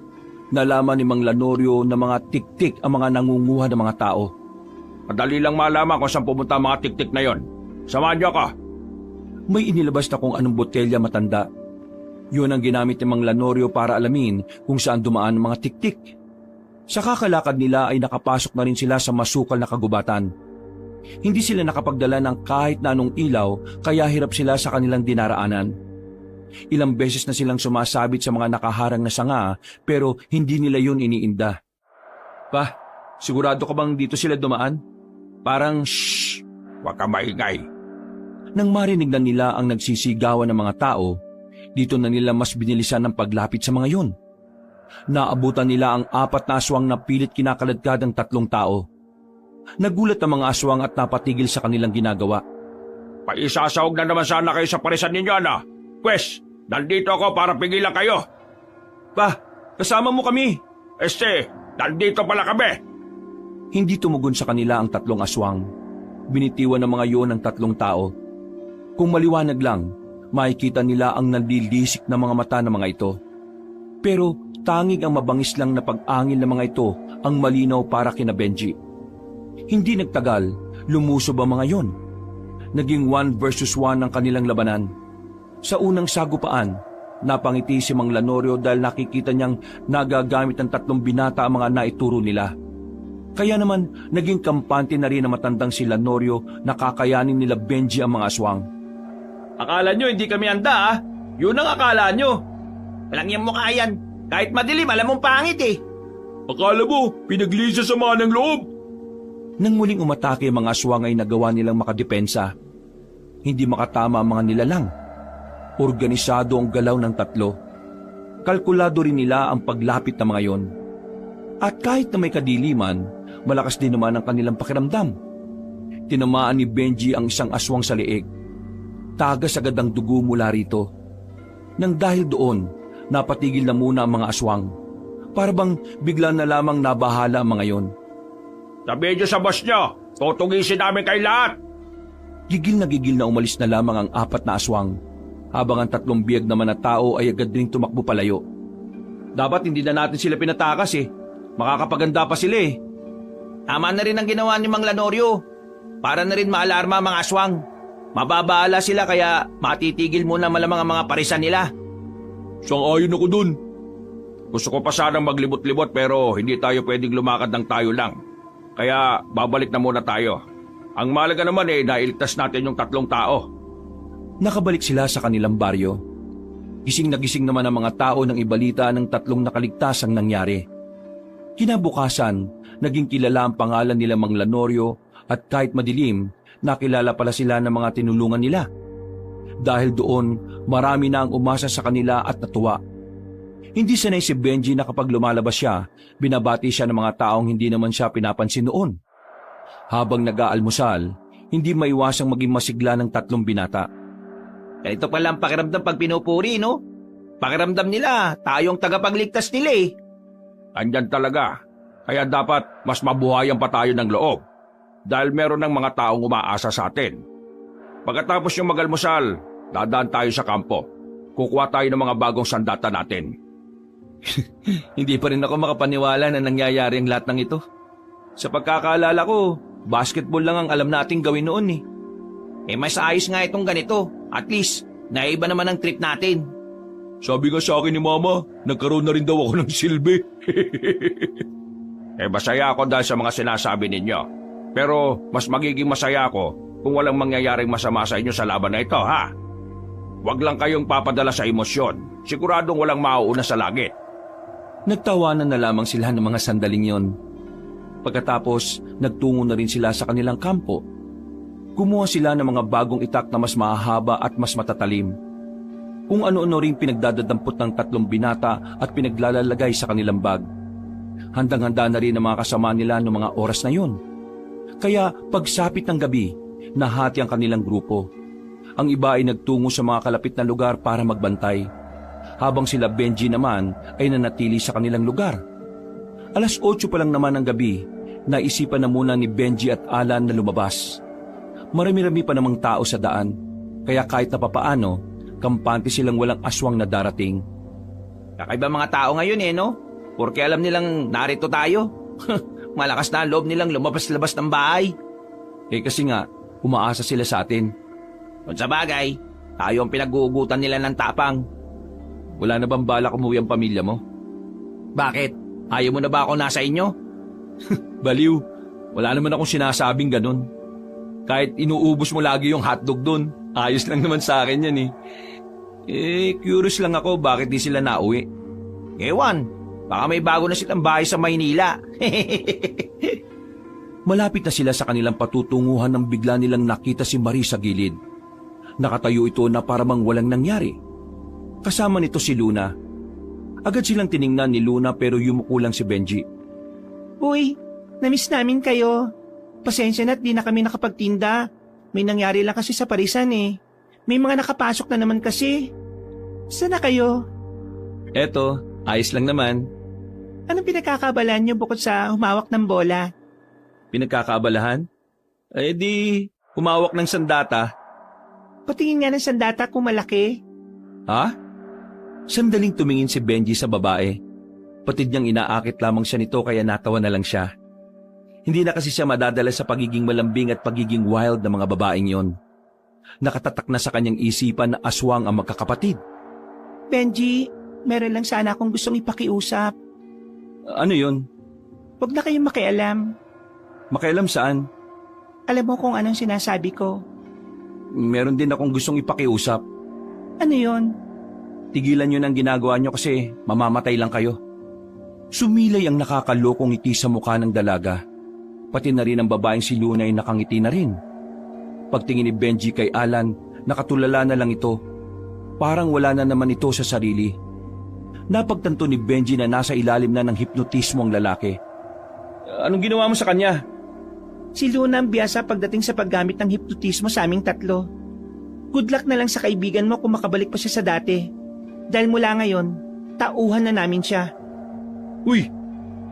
nalaman ni Mang Lanorio na mga tik-tik ang mga nangunguha ng mga tao. Madali lang malaman kung saan pumunta ang mga tik-tik na yon. Samahan niyo ako. May inilabas na kung anong botelya matanda. Yun ang ginamit ni Mang Lanorio para alamin kung saan dumaan ang mga tik-tik. Sa kakalakad nila ay nakapasok na rin sila sa masukal na kagubatan. Hindi sila nakapagdala ng kahit na anong ilaw kaya hirap sila sa kanilang dinaraanan. Ilang beses na silang sumasabit sa mga nakaharang na sanga pero hindi nila yun iniinda. Pa, sigurado ka bang dito sila dumaan? Parang shhh, Huwag ka maingay. Nang marinig na nila ang nagsisigawan ng mga tao, dito na nila mas binilisan ang paglapit sa mga yun. naabutan nila ang 4 na aswang na pilit kinakaladkad ng 3 tao. Nagulat ang mga aswang at napatigil sa kanilang ginagawa. Paisasahog na naman sana kayo sa parisan ninyo, ano? Pwes, nandito ako para pigilan kayo. Pa, kasama mo kami. Nandito pala kami. Hindi tumugon sa kanila ang 3 aswang. Binitiwan ng mga iyon ng 3 tao. Kung maliwanag lang, makikita nila ang nanlilisik na mga mata ng mga ito. Pero tanging ang mabangis lang na pag-angil ng mga ito ang malinaw para kina Benji. Hindi nagtagal, lumusob ang mga iyon. Naging 1 versus 1 ang kanilang labanan. Sa unang sagupaan, napangiti si Mang Lanorio dahil nakikita niyang nagagamit ng 3 binata ang mga naituro nila. Kaya naman, naging kampante na rin ang matandang si Lanorio na kakayanin nila Benji ang mga aswang. Akala nyo hindi kami handa, ah? Yun ang akala nyo. Walang yung mukha yan. Kahit madilim, alam mong pangit eh. Akala mo, pinaglisa sa mga ng loob. Nang muling umatake ang mga aswang ay nagawa nilang makadepensa. Hindi makatama ang mga nilalang. Organisado ang galaw ng 3. Kalkulado rin nila ang paglapit ng mga yon. At kahit na may kadiliman, malakas din naman ang kanilang pakiramdam. Tinamaan ni Benji ang isang aswang sa leeg. Tagas agad ang dugo mula rito. Nang dahil doon, napatigil na muna ang mga aswang. Para bang bigla na lamang nabahala ang mga yon. Sabihin nyo sa boss nyo, tutugisin namin kayo lahat. Gigil na umalis na lamang ang 4 na aswang, habang ang 3 biyag naman na tao ay agad ring tumakbo palayo. Dapat hindi na natin sila pinatakas eh. Makakapaganda pa sila eh. Tama na rin ang ginawa ni Mang Lanorio. Para na rin maalarma ang mga aswang. Mababahala sila kaya matitigil muna malamang ang mga parisan nila. Sang-ayon ako dun. Gusto ko pa sanang maglibot-libot pero hindi tayo pwedeng lumakad ng tayo lang. Kaya babalik na muna tayo. Ang mahalaga naman eh, nailigtas natin yung 3 tao. Nakabalik sila sa kanilang baryo. Gising na gising naman ang mga tao nang ibalita ng 3 nakaligtas ang nangyari. Kinabukasan, naging kilala ang pangalan nila Mang Lanorio at kahit madilim, nakilala pala sila ng mga tinulungan nila. Dahil doon, marami na ang umasa sa kanila at natuwa. Hindi sanay si Benji na kapag lumalabas siya, binabati siya ng mga taong hindi naman siya pinapansin noon. Habang nag-aalmusal, hindi maiwasang maging masigla ng 3 binata. Ganito pala ang pakiramdam pag pinupuri, no? Pakiramdam nila, tayong tagapagligtas nila eh. Andyan talaga. Kaya dapat mas mabuhayan pa tayo ng loob. Dahil meron ng mga taong umaasa sa atin. Pagkatapos yung magalmusal, dadaan tayo sa kampo. Kukuha tayo ng mga bagong sandata natin. Hindi pa rin ako makapaniwala na nangyayari ang lahat ng ito. Sa pagkakaalala ko, basketball lang ang alam nating gawin noon eh. Mas ayos nga itong ganito. At least, naiba naman ang trip natin. Sabi nga sa akin ni Mama, nagkaroon na rin daw ako ng silbi. Masaya ako dahil sa mga sinasabi ninyo. Pero mas magiging masaya ako kung walang mangyayaring masama sa inyo sa laban na ito, ha? Huwag lang kayong papadala sa emosyon. Siguradong walang mauuna sa langit. Nagtawanan na lamang sila ng mga sandaling yon. Pagkatapos, nagtungo na rin sila sa kanilang kampo. Kumuha sila ng mga bagong itak na mas mahahaba at mas matatalim. Kung ano-ano rin pinagdadadampot ng 3 binata at pinaglalalagay sa kanilang bag. Handang-handa na rin ang mga kasama nila noong mga oras na yon. Kaya pagsapit ng gabi, nahati ang kanilang grupo. Ang iba ay nagtungo sa mga kalapit na lugar para magbantay. Habang sila Benji naman ay nanatili sa kanilang lugar. 8:00 pa lang naman ng gabi, naisipan na muna ni Benji at Alan na lumabas. Marami-rami pa namang tao sa daan, kaya kahit na papaano, kampante silang walang aswang na darating. Kakaiba mga tao ngayon eh, no? Porque alam nilang narito tayo. Malakas na ang loob nilang lumabas-labas ng bahay. Kasi nga, umaasa sila sa atin. Kung sa bagay, tayo ang pinag-uugutan nila ng tapang. Wala na bang balak umuwi ang pamilya mo? Bakit? Ayaw mo na ba ako nasa inyo? Baliw, wala naman akong sinasabing ganun. Kahit inuubos mo lagi yung hotdog dun, ayos lang naman sa akin yan eh. Curious lang ako bakit di sila nauwi. Ewan, baka may bago na silang bahay sa Maynila. Malapit na sila sa kanilang patutunguhan nang bigla nilang nakita si Marie sa gilid. Nakatayo ito na paramang walang nangyari. Kasama nito si Luna. Agad silang tiningnan ni Luna pero yumuko lang si Benji. Uy, namiss namin kayo. Pasensya na't di na kami nakapagtinda. May nangyari lang kasi sa parisan eh. May mga nakapasok na naman kasi. Saan na kayo? Eto, ayos lang naman. Anong pinagkakabalan niyo bukod sa humawak ng bola? Pinagkakaabalahan? Eh di, humawak ng sandata. Patingin nga ng sandata kung malaki. Ha? Sandaling tumingin si Benji sa babae. Patid niyang inaakit lamang siya nito kaya natawa na lang siya. Hindi na kasi siya madadala sa pagiging malambing at pagiging wild ng mga babaeng yon. Nakatatak na sa kanyang isipan na aswang ang magkakapatid. Benji, meron lang sana akong gustong ipakiusap. Ano yun? Huwag na kayong makialam. Makialam saan? Alam mo kung anong sinasabi ko. Meron din akong gustong ipakiusap. Ano yon? Tigilan nyo ng ginagawa nyo kasi mamamatay lang kayo. Sumilay ang nakakalokong ngiti sa mukha ng dalaga. Pati na rin ang babaeng si Luna ay nakangiti na rin. Pagtingin ni Benji kay Alan, nakatulala na lang ito. Parang wala na naman ito sa sarili. Napagtanto ni Benji na nasa ilalim na ng hipnotismo ang lalaki. Anong ginawa mo sa kanya? Si Luna ang biyasa pagdating sa paggamit ng hipnotismo sa aming tatlo. Good luck na lang sa kaibigan mo kung makabalik pa siya sa dati. Dahil mula ngayon, tauhan na namin siya. Uy!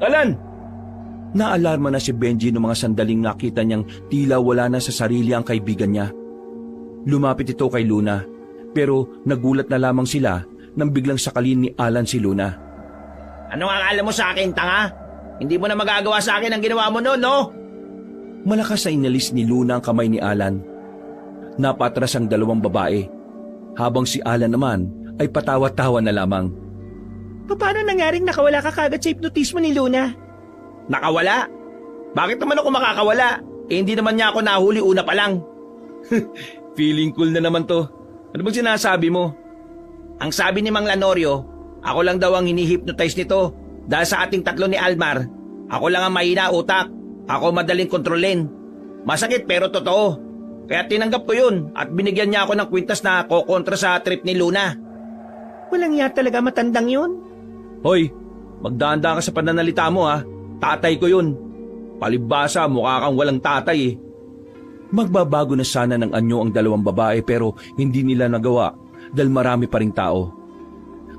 Alan! Naalarma na si Benji noong mga sandaling nakita niyang tila wala na sa sarili ang kaibigan niya. Lumapit ito kay Luna, pero nagulat na lamang sila nang biglang sakalin ni Alan si Luna. Anong akala mo sa akin, tanga? Hindi mo na magagawa sa akin ang ginawa mo noon, no? Malakas na inalis ni Luna ang kamay ni Alan. Napatras ang dalawang babae, habang si Alan naman ay patawa-tawa na lamang. Paano nangyaring nakawala ka kagad sa hipnotismo ni Luna? Nakawala? Bakit naman ako makakawala? Eh, hindi naman niya ako nahuli una pa lang. Feeling cool na naman to. Ano bang sinasabi mo? Ang sabi ni Mang Lanorio, ako lang daw ang hinihipnotize nito dahil sa ating tatlo ni Almar. Ako lang ang mahina utak. Ako madaling kontrolin. Masakit pero totoo. Kaya tinanggap ko yun at binigyan niya ako ng kwintas na kokontra sa trip ni Luna. Walang iya talaga matandang yun. Hoy, magdaan-daan ka sa pananalita mo ha. Tatay ko yun. Palibhasa, mukha kang walang tatay eh. Magbabago na sana ng anyo ang dalawang babae pero hindi nila nagawa dahil marami pa ring tao.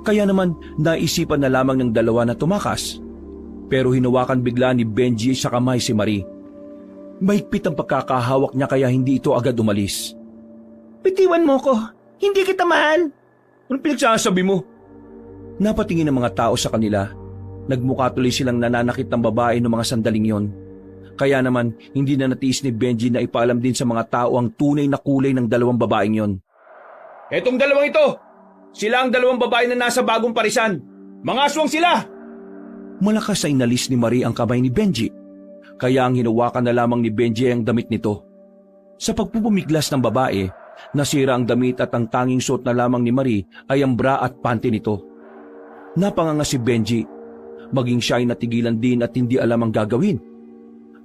Kaya naman naisipan na lamang ng dalawa na tumakas. Pero hinawakan bigla ni Benji sa kamay si Marie. Mahigpit ang pagkakahawak niya kaya hindi ito agad umalis. Bitiwan mo ko. Hindi kita mahal. Anong pinagsasabi mo? Napatingin ang mga tao sa kanila. Nagmukha tuloy silang nananakit ng babae noong mga sandaling yon. Kaya naman, hindi na natiis ni Benji na ipaalam din sa mga tao ang tunay na kulay ng dalawang babaeng yon. Etong dalawang ito, sila ang dalawang babae na nasa bagong parisan. Mga aswang sila! Malakas na inalis ni Marie ang kamay ni Benji. Kaya ang hinawakan na lamang ni Benji ay ang damit nito. Sa pagpupumiglas ng babae, nasira ang damit at ang tanging suot na lamang ni Marie ay ang bra at panty nito. Napanganga si Benji. Maging siya ay natigilan din at hindi alam ang gagawin.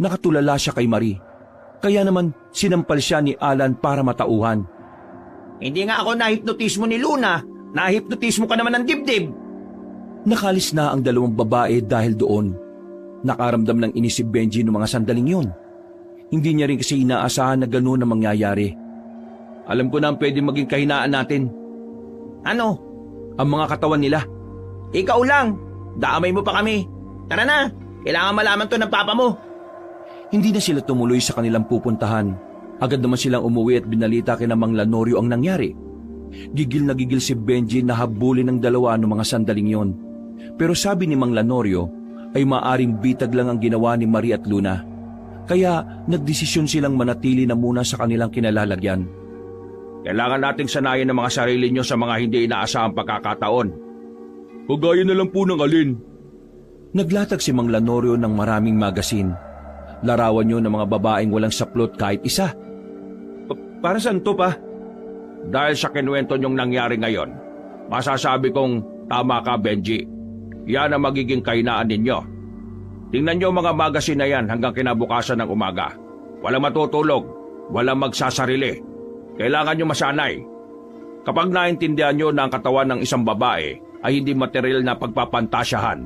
Nakatulala siya kay Marie. Kaya naman sinampal siya ni Alan para matauhan. Hindi nga ako nahipnotismo ni Luna. Nahipnotismo ka naman ng dibdib. Nakalis na ang dalawang babae dahil doon. Nakaramdam ng inis si Benji noong mga sandaling yon. Hindi niya rin kasi inaasahan na gano'n ang mangyayari. Alam ko na ang pwede maging kahinaan natin. Ano? Ang mga katawan nila. Ikaw lang. Damay mo pa kami. Tara na. Kailangan malaman to ng papa mo. Hindi na sila tumuloy sa kanilang pupuntahan. Agad naman silang umuwi at binalita kina Mang Lanorio ang nangyari. Gigil na gigil si Benji na habulin ng dalawa noong mga sandaling yon. Pero sabi ni Mang Lanorio ay maaring bitag lang ang ginawa ni Marie at Luna. Kaya nagdesisyon silang manatili na muna sa kanilang kinalalagyan. Kailangan nating sanayin ang mga sarili nyo sa mga hindi inaasahang pagkakataon. Kagaya na lang po ng alin. Naglatag si Mang Lanorio ng maraming magasin. Larawan nyo ng mga babaeng walang saplot kahit isa. Para saan to pa? Dahil sa kinuwento nyong nangyari ngayon, masasabi kong tama ka, Benji. Yan ang magiging kahinaan ninyo. Tingnan nyo mga magasin na yan hanggang kinabukasan ng umaga. Walang matutulog, walang magsasarili. Kailangan nyo masanay. Kapag naintindihan nyo na ang katawan ng isang babae ay hindi material na pagpapantasyahan,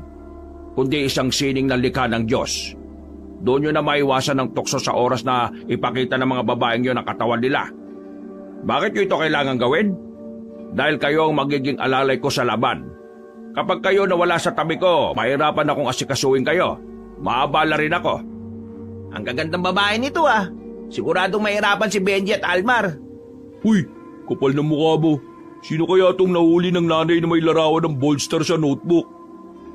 kundi isang sining na likha ng Diyos. Doon nyo na maiwasan ng tukso sa oras na ipakita ng mga babaeng yun ang katawan nila. Bakit nyo ito kailangan gawin? Dahil kayo ang magiging alalay ko sa laban. Kapag kayo nawala sa tabi ko, mahirapan akong asikasuhin kayo. Maabala rin ako. Ang gagandang babae nito ah. Siguradong mahirapan si Benji at Almar. Uy, kapal ng mukha mo. Sino kaya itong nahuli ng nanay na may larawan ng bolster sa notebook?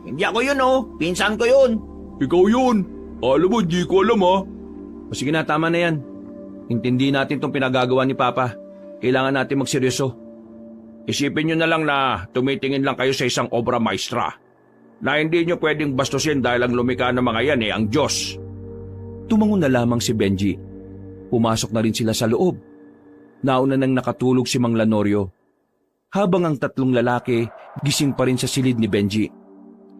Hindi ako yun oh. Pinsan ko yun. Ikaw yun. Alam mo, di ko alam ha. O sige na, tama na yan. Intindi natin itong pinagagawa ni Papa. Kailangan natin magseryoso. Isipin nyo na lang na tumitingin lang kayo sa isang obra maestra na hindi nyo pwedeng bastusin dahil ang lumikha ng mga yan ang Diyos. Tumangon na lamang si Benji. Pumasok na rin sila sa loob. Nauna nang nakatulog si Mang Lanorio. Habang ang tatlong lalaki gising pa rin sa silid ni Benji.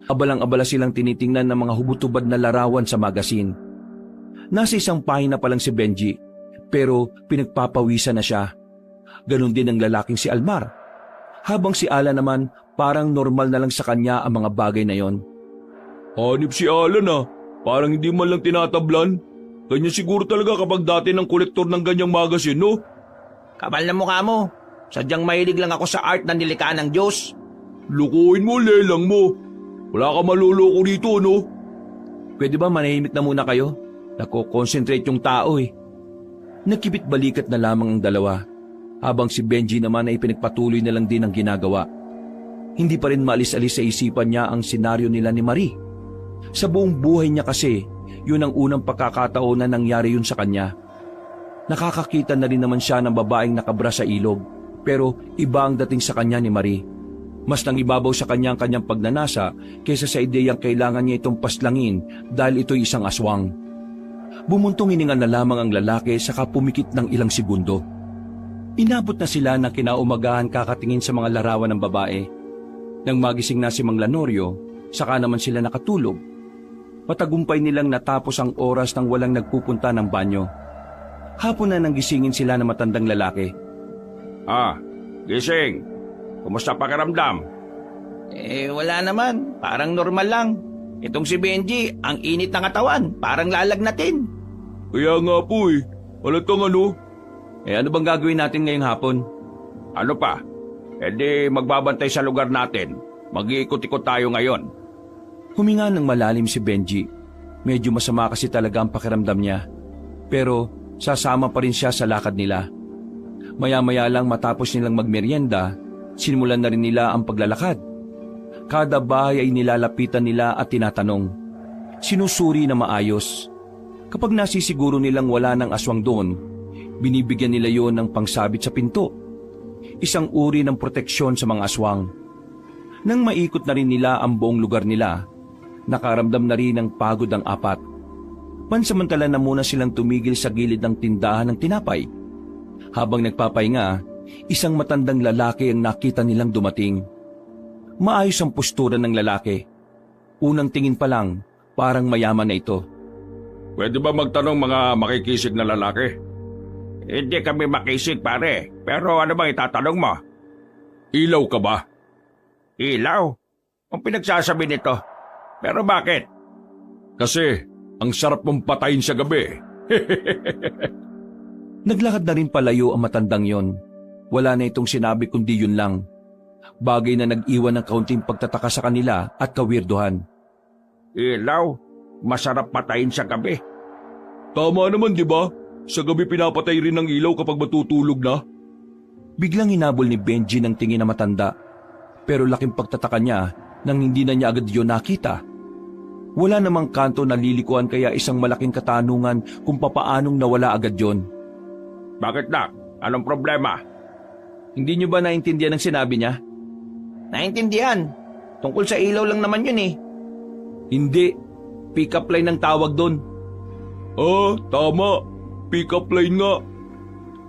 Abalang-abala silang tinitingnan ng mga hubutubad na larawan sa magasin. Nasa isang pahina pa lang si Benji, pero pinagpapawisan na siya. Ganon din ang lalaking si Almar. Habang si Ala naman, parang normal na lang sa kanya ang mga bagay na yon. Hanip si Alan ha. Parang hindi man lang tinatablan. Ganyan siguro talaga kapag dati ng kolektor ng ganyang magasin, no? Kapal na mukha mo. Sadyang mahilig lang ako sa art na nilikha ng Diyos. Lukuhin mo, lelang mo. Wala ka maluloko dito, no? Pwede ba manahimik na muna kayo? Nako-concentrate yung tao eh. Nagkibit balikat na lamang ang dalawa, habang si Benji naman ay pinagpatuloy na lang din ang ginagawa. Hindi pa rin maalis-alis sa isipan niya ang senaryo nila ni Marie. Sa buong buhay niya kasi, yun ang unang pagkakataon na nangyari yun sa kanya. Nakakakita na rin naman siya ng babaeng nakabra sa ilog, pero iba ang dating sa kanya ni Marie. Mas nangibabaw sa kanya ang kanyang pagnanasa kaysa sa ideyang kailangan niya itong paslangin dahil ito'y isang aswang. Bumuntong hininga na lamang ang lalaki saka pumikit ng ilang segundo. Inabot na sila ng kinaumagahan kakatingin sa mga larawan ng babae. Nang magising na si Mang Lanorio, saka naman sila nakatulog. Matagumpay nilang natapos ang oras nang walang nagpupunta ng banyo. Hapon na nang gisingin sila ng matandang lalaki. Gising. Kumusta pakiramdam? Wala naman. Parang normal lang. Itong si Benji, ang init ng katawan. Parang lalagnatin. Kaya nga po eh. Halatang ano? Ano bang gagawin natin ngayong hapon? Ano pa? Di magbabantay sa lugar natin. Mag-iikot-ikot tayo ngayon. Huminga ng malalim si Benji. Medyo masama kasi talaga ang pakiramdam niya. Pero sasama pa rin siya sa lakad nila. Maya-maya lang matapos nilang magmeryenda, sinimulan na rin nila ang paglalakad. Kada bahay ay nilalapitan nila at tinatanong. Sinusuri na maayos. Kapag nasisiguro nilang wala ng aswang doon, binibigyan nila yon ng pangsabit sa pinto. Isang uri ng proteksyon sa mga aswang. Nang maikot na rin nila ang buong lugar nila, nakaramdam na rin ng pagod ang apat. Pansamantala na muna silang tumigil sa gilid ng tindahan ng tinapay. Habang nagpapahinga, isang matandang lalaki ang nakita nilang dumating. Maayos ang postura ng lalaki. Unang tingin pa lang, parang mayaman na ito. Pwede ba magtanong mga makikisig na lalaki? Hindi kami makisig pare, pero ano bang itatanong mo? Ilaw ka ba? Ilaw? Ang pinagsasabi nito. Pero bakit? Kasi ang sarap mong patayin sa gabi. Naglakad na rin palayo ang matandang yon. Wala na itong sinabi kundi yun lang. Bagay na nag-iwan ng kaunting pagtataka sa kanila at kawirduhan. Ilaw? Masarap patayin sa gabi. Tama naman, di ba? Sa gabi pinapatay rin ng ilaw kapag matutulog na. Biglang hinabol ni Benji ng tingin na matanda. Pero laking pagtataka niya nang hindi na niya agad yun nakita. Wala namang kanto na lilikuan kaya isang malaking katanungan kung papaanong nawala agad yon. Bakit na? Anong problema? Hindi niyo ba naintindihan ang sinabi niya? Naintindihan. Tungkol sa ilaw lang naman yun eh. Hindi. Pick-up line ang tawag doon. Tama. Pick-up line nga.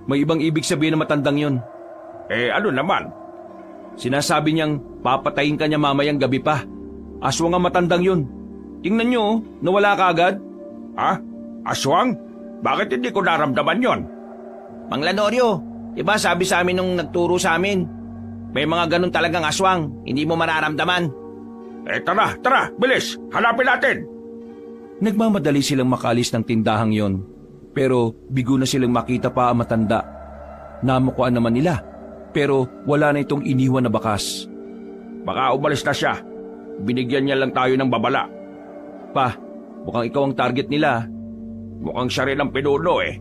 May ibang ibig sabihin ng matandang yon. Ano naman? Sinasabi niyang papatayin ka niya mamayang gabi pa. Aswang ang matandang yun. Tingnan niyo, nawala ka agad. Aswang? Bakit hindi ko naramdaman yon? Mang Lanorio, diba sabi sa amin nung nagturo sa amin? May mga ganun talagang aswang, hindi mo mararamdaman. Tara, bilis, hanapin natin. Nagmamadali silang makalis ng tindahang yon, pero bigo na silang makita pa ang matanda. Namukuan naman nila, pero wala na itong iniwan na bakas. Baka umalis na siya. Binigyan niya lang tayo ng babala. Pa, mukhang ikaw ang target nila. Mukhang siya rin ang pinuno eh.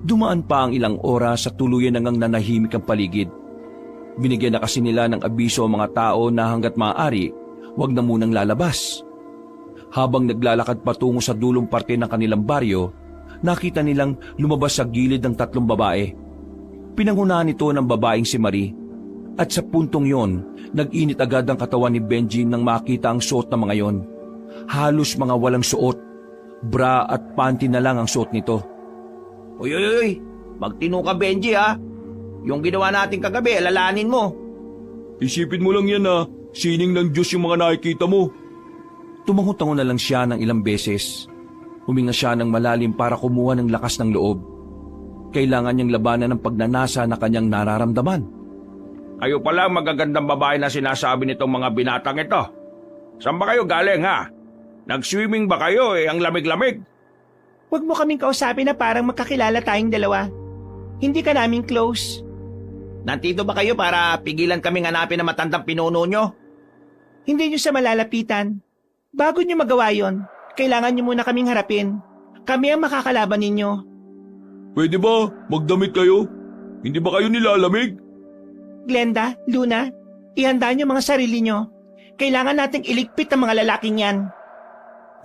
Dumaan pa ang ilang oras sa tuluyan nangang nanahimik ang paligid. Binigyan na kasi nila ng abiso ang mga tao na hanggat maaari, wag na munang lalabas. Habang naglalakad patungo sa dulong parte ng kanilang baryo, nakita nilang lumabas sa gilid ng 3 babae. Pinangunahan ito ng babaeng si Marie. At sa puntong yon, nag-init agad ang katawan ni Benji nang makita ang suot ng mga yon. Halos mga walang suot. Bra at panty na lang ang suot nito. Uy, magtino ka Benji ha. Yung ginawa natin kagabi, alalahanin mo. Isipin mo lang yan sining ng Diyos yung mga nakikita mo. Tumango-tango na lang siya ng ilang beses. Huminga siya ng malalim para kumuha ng lakas ng loob. Kailangan niyang labanan ng pagnanasa na kanyang nararamdaman. Kayo pala ang magagandang babae na sinasabi nitong mga binatang ito. Saan ba kayo galing ha? Nag-swimming ba kayo ang lamig-lamig? Huwag mo kaming kausapin na parang magkakilala tayong dalawa. Hindi ka namin close. Nandito ba kayo para pigilan kaming hanapin ang matandang pinuno nyo? Hindi nyo sa malalapitan. Bago nyo magawa yon, kailangan nyo muna kaming harapin. Kami ang makakalaban ninyo. Pwede ba magdamit kayo? Hindi ba kayo nilalamig? Glenda, Luna, ihanda nyo mga sarili nyo. Kailangan nating iligpit ang mga lalaking yan.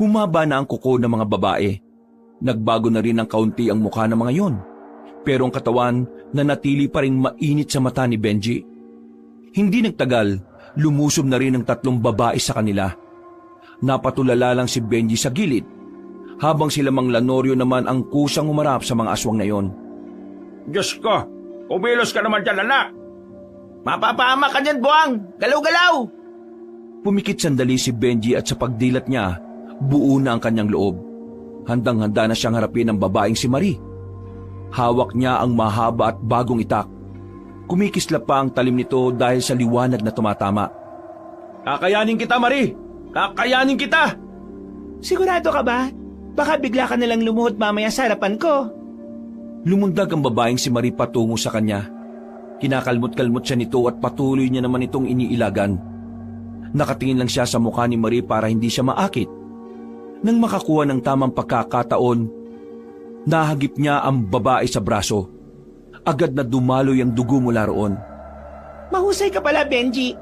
Humaba na ang kuko ng mga babae. Nagbago na rin ng kaunti ang mukha ng mga yon. Pero ang katawan nanatili pa ring mainit sa mata ni Benji. Hindi nagtagal, lumusob na rin ang 3 babae sa kanila. Napatulala lang si Benji sa gilid, habang sila Mang Lanorio naman ang kusang humarap sa mga aswang na yon. Diyos ko, umilos ka naman dyan anak. Mapapahama ka dyan, buwang! Galaw-galaw! Pumikit sandali si Benji at sa pagdilat niya, buo na ang kanyang loob. Handang-handa na siyang harapin ang babaeng si Marie. Hawak niya ang mahaba at bagong itak. Kumikislap pa ang talim nito dahil sa liwanag na tumatama. Kakayanin kita, Marie! Kakayanin kita! Sigurado ka ba? Baka bigla ka nalang lumuhod mamaya sa harapan ko. Lumundag ang babaeng si Marie patungo sa kanya. Kinakalmot-kalmot siya nito at patuloy niya naman itong iniilagan. Nakatingin lang siya sa mukha ni Marie para hindi siya maakit. Nang makakuha ng tamang pagkakataon, nahagip niya ang babae sa braso. Agad na dumaloy ang dugo mula roon. Mahusay ka pala, Benji.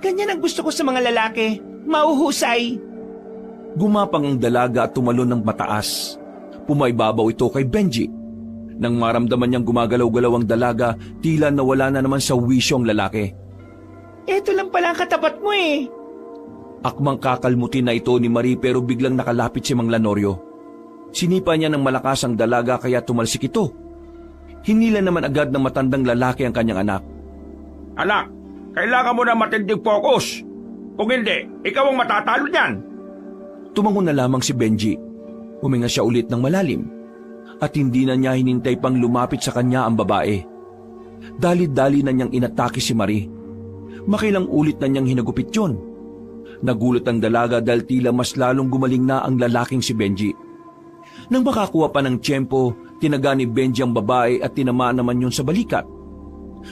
Ganyan ang gusto ko sa mga lalaki. Mauhusay. Gumapang ang dalaga at tumalon ng mataas. Pumaibabaw ito kay Benji. Nang maramdaman niyang gumagalaw-galaw ang dalaga, tila nawala na naman sa wisyo ang lalaki. Eto lang pala ang katapat mo eh. Akmang kakalmutin na ito ni Marie pero biglang nakalapit si Mang Lanorio. Sinipa niya ng malakas ang dalaga kaya tumalsik ito. Hinila naman agad ng matandang lalaki ang kanyang anak. Anak, kailangan mo na matinding focus. Kung hindi, ikaw ang matatalo niyan. Tumango na lamang si Benji. Huminga siya ulit ng malalim. At hindi na niya hinintay pang lumapit sa kanya ang babae. Dali-dali na niyang inatake si Marie. Makilang ulit na niyang hinagupit yun. Nagulat ang dalaga dahil tila mas lalong gumaling na ang lalaking si Benji. Nang makakuha pa ng tiyempo, tinaga ni Benji ang babae at tinamaan naman yun sa balikat.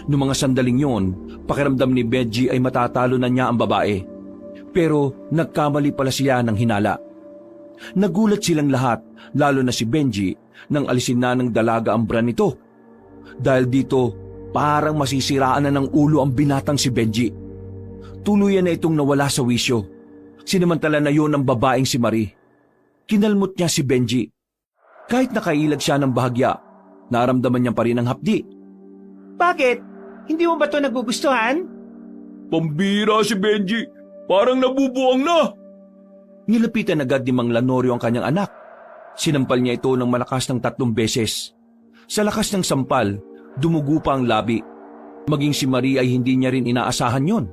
Noong mga sandaling yun, pakiramdam ni Benji ay matatalo na niya ang babae. Pero nagkamali pala siya ng hinala. Nagulat silang lahat, lalo na si Benji, nang alisin na ng dalaga ang bra nito. Dahil dito, parang masisiraan na ng ulo ang binatang si Benji. Tuluyan na itong nawala sa wisyo. Sinamantala na yun ang babaeng si Marie. Kinalmot niya si Benji. Kahit nakailag siya ng bahagya, naramdaman niya pa rin ang hapdi. Bakit? Hindi mo ba ito nagugustuhan? Pambira si Benji. Parang nabubuang na. Nilapitan agad ni Mang Lanorio ang kanyang anak. Sinampal niya ito ng malakas ng 3 beses. Sa lakas ng sampal, dumugo pa ang labi. Maging si Marie ay hindi niya rin inaasahan yon.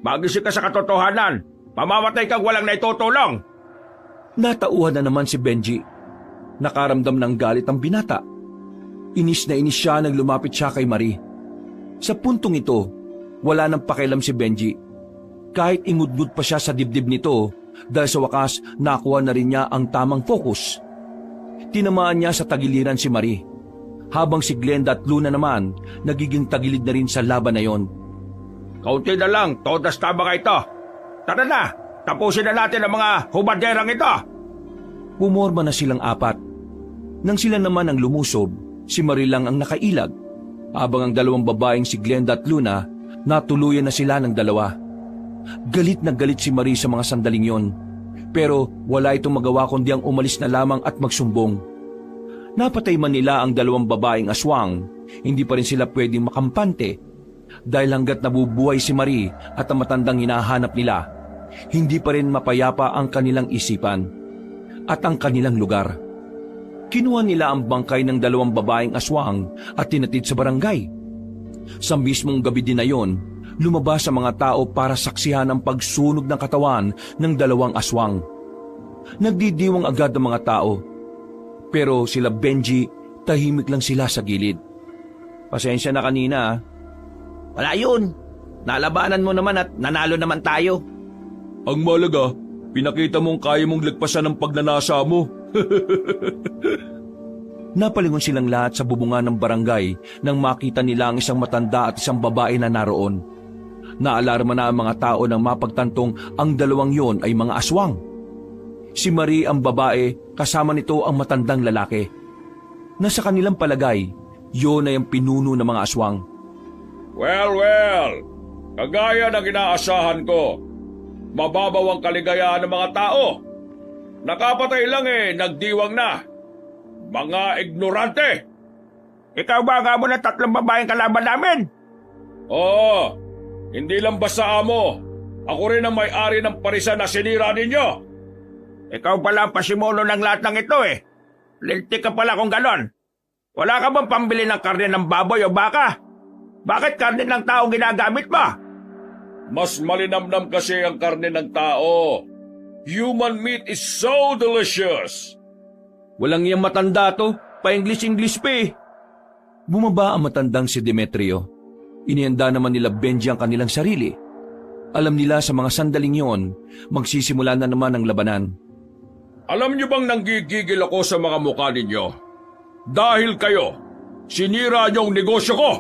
Magising ka sa katotohanan. Pamamatay kang walang naitutulong. Natauhan na naman si Benji. Nakaramdam ng galit ang binata. Inis na inis siya nang lumapit siya kay Marie. Sa puntong ito, wala nang pakialam si Benji. Kahit ingudgud pa siya sa dibdib nito, dahil sa wakas nakuha na rin niya ang tamang focus. Tinamaan niya sa tagiliran si Marie, habang si Glenda at Luna naman nagiging tagilid na rin sa laban na yon. Kaunti na lang, todas tama ka ito. Tara na, tapusin na natin ang mga hubaderang ito. Pumorma na silang apat. Nang sila naman ang lumusob, si Marie lang ang nakailag, habang ang dalawang babaeng si Glenda at Luna, natuluyan na sila ng dalawa. Galit na galit si Marie sa mga sandaling yon, pero wala itong magawa kundi ang umalis na lamang at magsumbong. Napatay man nila ang dalawang babaeng aswang, hindi pa rin sila pwedeng makampante, dahil hanggat nabubuhay si Marie at ang matandang hinahanap nila, hindi pa rin mapayapa ang kanilang isipan at ang kanilang lugar. Kinuha nila ang bangkay ng dalawang babaeng aswang at tinatid sa barangay. Sa mismong gabi din na yon, lumabas ang mga tao para saksihan ang pagsunog ng katawan ng dalawang aswang. Nagdidiwang agad ang mga tao, pero sila Benji, tahimik lang sila sa gilid. Pasensya na kanina. Wala yun. Nalabanan mo naman at nanalo naman tayo. Ang malaga, pinakita mong kaya mong lagpasan ng pagnanasa mo. Napalingon silang lahat sa bubungan ng barangay nang makita nila ang isang matanda at isang babae na naroon. Naalarma na ang mga tao nang mapagtantong ang dalawang yon ay mga aswang. Si Marie ang babae, kasama nito ang matandang lalaki. Nasa kanilang palagay, yon ay ang pinuno ng mga aswang. Well, kagaya ng inaasahan ko, mababaw ang kaligayahan ng mga tao. Nakapatay lang nagdiwang na. Mga ignorante! Ikaw ba nga mo na 3 babaeng kalaban namin? Oo, hindi lang basta amo. Ako rin ang may-ari ng parisan na sinira ninyo. Ikaw pala ang pasimuno ng lahat ng ito Linti ka pala kung ganon. Wala ka bang pambili ng karne ng baboy o baka? Bakit karne ng tao ginagamit mo? Mas malinamnam kasi ang karne ng tao. Human meat is so delicious. Walang iyang matanda to, pa-English-English pa eh. Bumaba ang matandang si Demetrio. Inihanda naman nila Benji ang kanilang sarili. Alam nila sa mga sandaling yon, magsisimula na naman ang labanan. Alam niyo bang nanggigigil ako sa mga mukha ninyo? Dahil kayo, sinira niyong negosyo ko.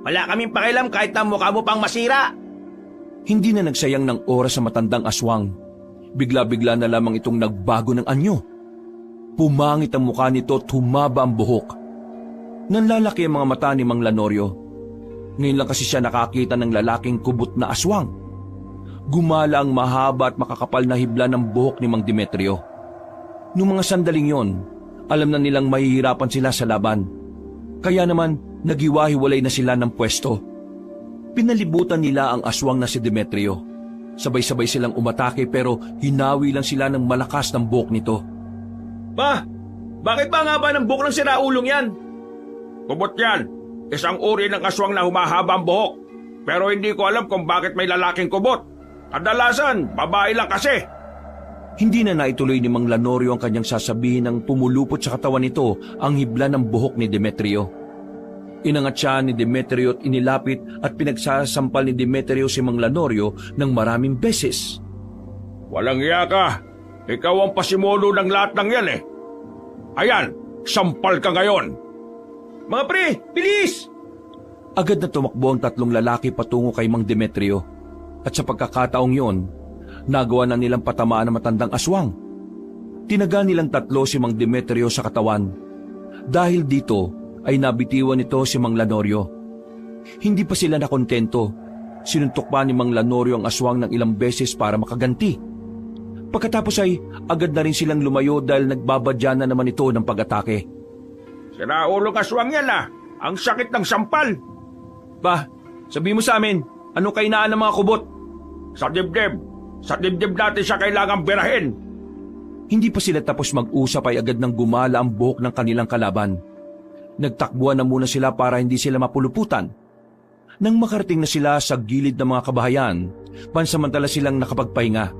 Wala kaming pakialam kahit na mukha mo pang masira. Hindi na nagsayang ng oras sa matandang aswang. Bigla-bigla na lamang itong nagbago ng anyo. Pumangit ang mukha nito at humaba ang buhok. Nanlalaki ang mga mata ni Mang Lanorio. Ngayon lang kasi siya nakakita ng lalaking kubot na aswang. Gumala ang mahaba at makakapal na hibla ng buhok ni Mang Demetrio. Noong mga sandaling yon, alam na nilang mahihirapan sila sa laban. Kaya naman, nagiwahiwalay na sila ng pwesto. Pinalibutan nila ang aswang na si Demetrio. Sabay-sabay silang umatake pero hinawi lang sila ng malakas ng buhok nito. Ba, bakit ba nga ba ng buhok ng siraulong yan? Kubot yan. Isang uri ng aswang na humahaba ang buhok. Pero hindi ko alam kung bakit may lalaking kubot. Kadalasan, babae lang kasi. Hindi na naituloy ni Mang Lanorio ang kanyang sasabihin nang pumulupot sa katawan nito ang hibla ng buhok ni Demetrio. Inangat siya ni Demetrio at inilapit at pinagsasampal ni Demetrio si Mang Lanorio ng maraming beses. Walang iya ka. Ikaw ang pasimuno ng lahat ng yan Ayan, sampal ka ngayon. Mga pre, bilis! Agad na tumakbo ang 3 lalaki patungo kay Mang Demetrio. At sa pagkakataong yon, nagawa na nilang patamaan ang matandang aswang. Tinaga nilang 3 si Mang Demetrio sa katawan. Dahil dito ay nabitiwan nito si Mang Lanorio. Hindi pa sila nakontento. Sinuntok pa ni Mang Lanorio ang aswang ng ilang beses para makaganti. Pagkatapos ay agad na rin silang lumayo dahil nagbabadya na naman ito ng pag-atake. Siraulong aswang yan Ang sakit ng sampal. Ba, sabi mo sa amin, anong kainaan ng mga kubot? Sa dibdib. Sa dibdib natin siya kailangang birahin. Hindi pa sila tapos mag-usap ay agad nang gumala ang buhok ng kanilang kalaban. Nagtakbuhan na muna sila para hindi sila mapuluputan. Nang makarating na sila sa gilid ng mga kabahayan, pansamantala silang nakapagpahinga.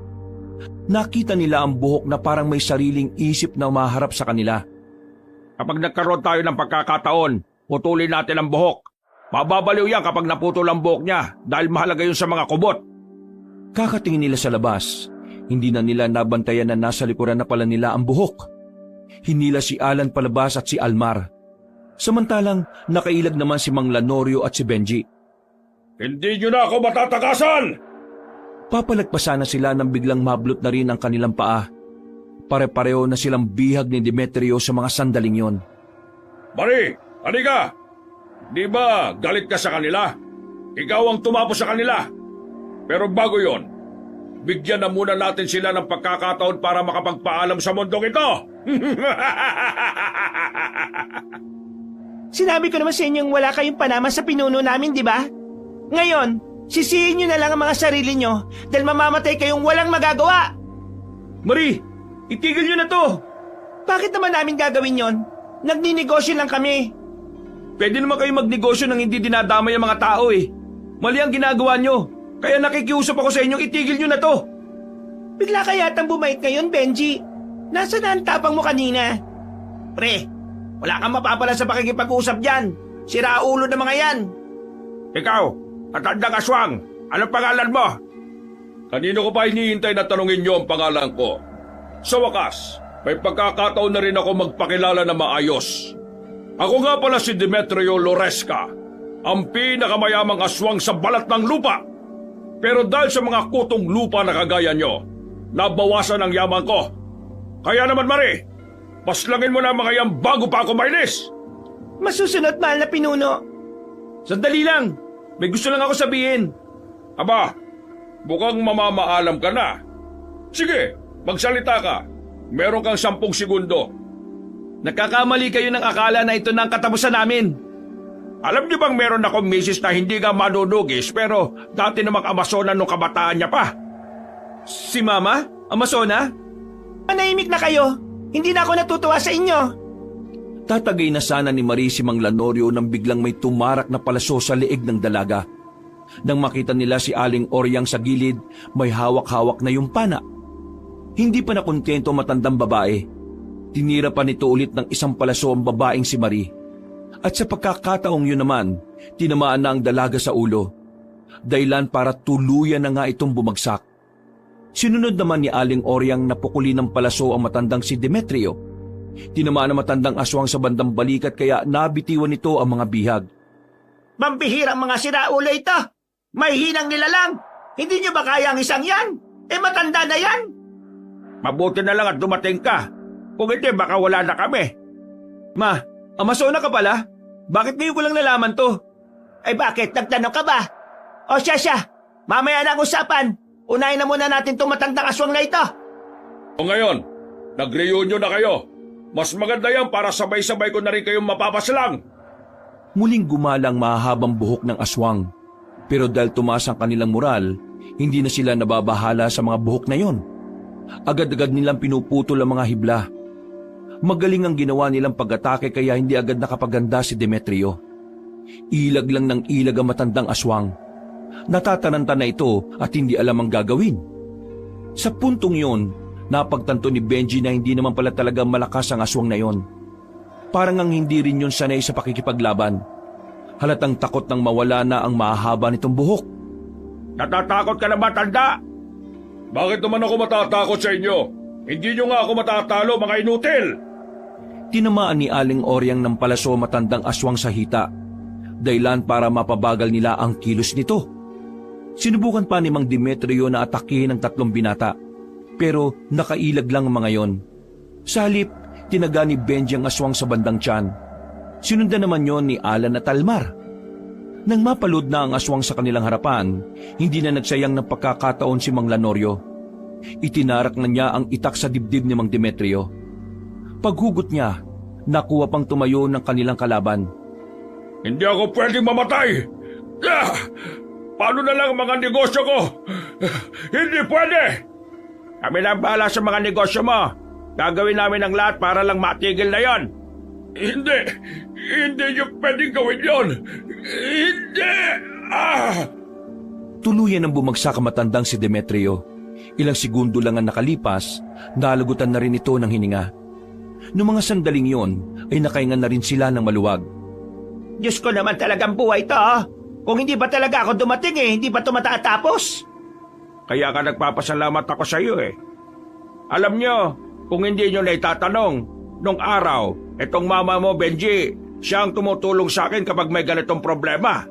Nakita nila ang buhok na parang may sariling isip na umaharap sa kanila. Kapag nagkaroon tayo ng pagkakataon, putulin natin ang buhok. Mababaliw yan kapag naputol ang buhok niya dahil mahalaga yun sa mga kubot. Kakatingin nila sa labas, hindi na nila nabantayan na nasa likuran na pala nila ang buhok. Hinila si Alan palabas at si Almar. Samantalang nakailag naman si Mang Lanorio at si Benji. Hindi nyo na ako matatakasan! Papalagpasan na sila nang biglang mablot na rin ang kanilang paa. Pare-pareho na silang bihag ni Demetrio sa mga sandaling yon. Marie, halika! Di ba galit ka sa kanila? Ikaw ang tumapos sa kanila. Pero bago yon, bigyan na muna natin sila ng pagkakataon para makapagpaalam sa mundong ito. Sinabi ko naman sa inyong wala kayong panama sa pinuno namin, di ba? Ngayon, sisihin nyo na lang ang mga sarili nyo dahil mamamatay kayong walang magagawa. Marie, itigil nyo na to! Bakit naman namin gagawin yon? Nagninegosyo lang kami. Pwede naman kayo magnegosyo nang hindi dinadamay ang mga tao eh. Mali ang ginagawa nyo. Kaya nakikiusap ako sa inyong itigil nyo na to. Bigla ka yatang bumait ngayon, Benji. Nasaan na ang tapang mo kanina? Pre, wala kang mapapala sa pakikipag-usap dyan. Sira ulo ng mga yan. Ikaw, katandang aswang, anong pangalan mo? Kanino ko pa hinihintay na tanungin niyo ang pangalan ko? Sa wakas, may pagkakataon na rin ako magpakilala na maayos. Ako nga pala si Demetrio Loresca, ang pinakamayamang aswang sa balat ng lupa. Pero dahil sa mga kutong lupa na kagaya nyo, nabawasan ang yaman ko. Kaya naman, Marie, paslangin mo na mga yan bago pa ako mainis. Masusunod, mahal na pinuno. Sandali lang. May gusto lang ako sabihin. Aba, mukhang mamamaalam ka na. Sige, magsalita ka. Meron kang 10 segundo. Nagkakamali kayo ng akala na ito na ang katapusan namin. Alam niyo bang meron akong misis na hindi ka manunugis pero dati namang Amazona nung kabataan niya pa? Si Mama? Amazona? Manahimik na kayo. Hindi na ako natutuwa sa inyo. Tatagay na sana ni Marie si Mang Lanorio nang biglang may tumarak na palaso sa leeg ng dalaga. Nang makita nila si Aling Oryang sa gilid, may hawak-hawak na yung pana. Hindi pa nakontento matandang babae. Tinira pa nito ulit ng isang palaso ang babaeng si Marie. At sa pagkakataong yun naman, tinamaan na ang dalaga sa ulo. Dahilan para tuluyan na nga itong bumagsak. Sinunod naman ni Aling Oryang na pukuli ng palaso ang matandang si Demetrio. Tinamaan ang matandang aswang sa bandang balikat kaya nabitiwan nito ang mga bihag. Mambihirang mga siraulo ito. May hinang nila lang. Hindi nyo ba kaya ang isang yan? Matanda na yan. Mabuti na lang at dumating ka. Kung hindi, baka wala na kami. Ma, Amazona ka pala? Bakit ngayon ko lang nalaman to? Bakit? Nagtanong ka ba? O siya. Mamaya na ang usapan. Unahin na muna natin itong matandang aswang na ito. O ngayon, nag-reunion na kayo. Mas maganda yan para sabay-sabay ko na rin kayong mapapaslang. Muling gumalang mahahabang buhok ng aswang. Pero dahil tumaas ang kanilang moral, hindi na sila nababahala sa mga buhok na yon. Agad-agad nilang pinuputol ang mga hibla. Magaling ang ginawa nilang pag-atake kaya hindi agad nakapaganda si Demetrio. Ilag lang ng ilag ang matandang aswang. Natataranta na ito at hindi alam ang gagawin. Sa puntong yon, napagtanto ni Benji na hindi naman pala talaga malakas ang aswang na yon. Parang ang hindi rin yun sanay sa pakikipaglaban. Halatang takot nang mawala na ang mahaba nitong buhok. Natatakot ka na matanda? Bakit naman ako matatakot sa inyo? Hindi nyo nga ako matatalo, mga inutil! Tinamaan ni Aling Oryang ng palaso matandang aswang sa hita. Dahilan para mapabagal nila ang kilos nito. Sinubukan pa ni Mang Demetrio na atakihin ang 3 binata. Pero nakailag lang ang mga yon. Sa halip, tinaga ni Benji ang aswang sa bandang tiyan. Sinundan naman yon ni Alan at Almar. Nang mapalod na ang aswang sa kanilang harapan, hindi na nagsayang ng pagkakataon si Mang Lanorio. Itinarak na niya ang itak sa dibdib ni Mang Demetrio. Paghugot niya, nakuha pang tumayo ng kanilang kalaban. Hindi ako pwedeng mamatay! Paano na lang ang mga negosyo ko? Hindi pwede! Kami lang bahala sa mga negosyo mo. Gagawin namin ang lahat para lang matigil na yon. Hindi niyo pwedeng gawin yon. Hindi! Tuluyan ang bumagsak ang matandang si Demetrio. Ilang segundo lang ang nakalipas, nalagutan na rin ito ng hininga. Noong mga sandaling yon, ay nakahinga na rin sila ng maluwag. Diyos ko naman talagang buhay to. Kung hindi ba talaga ako dumating hindi ba ito matatapos? Kaya ka nagpapasalamat ako sa iyo eh. Alam nyo, kung hindi nyo na itatanong, nung araw, itong mama mo, Benji, siya ang tumutulong sa akin kapag may ganitong problema.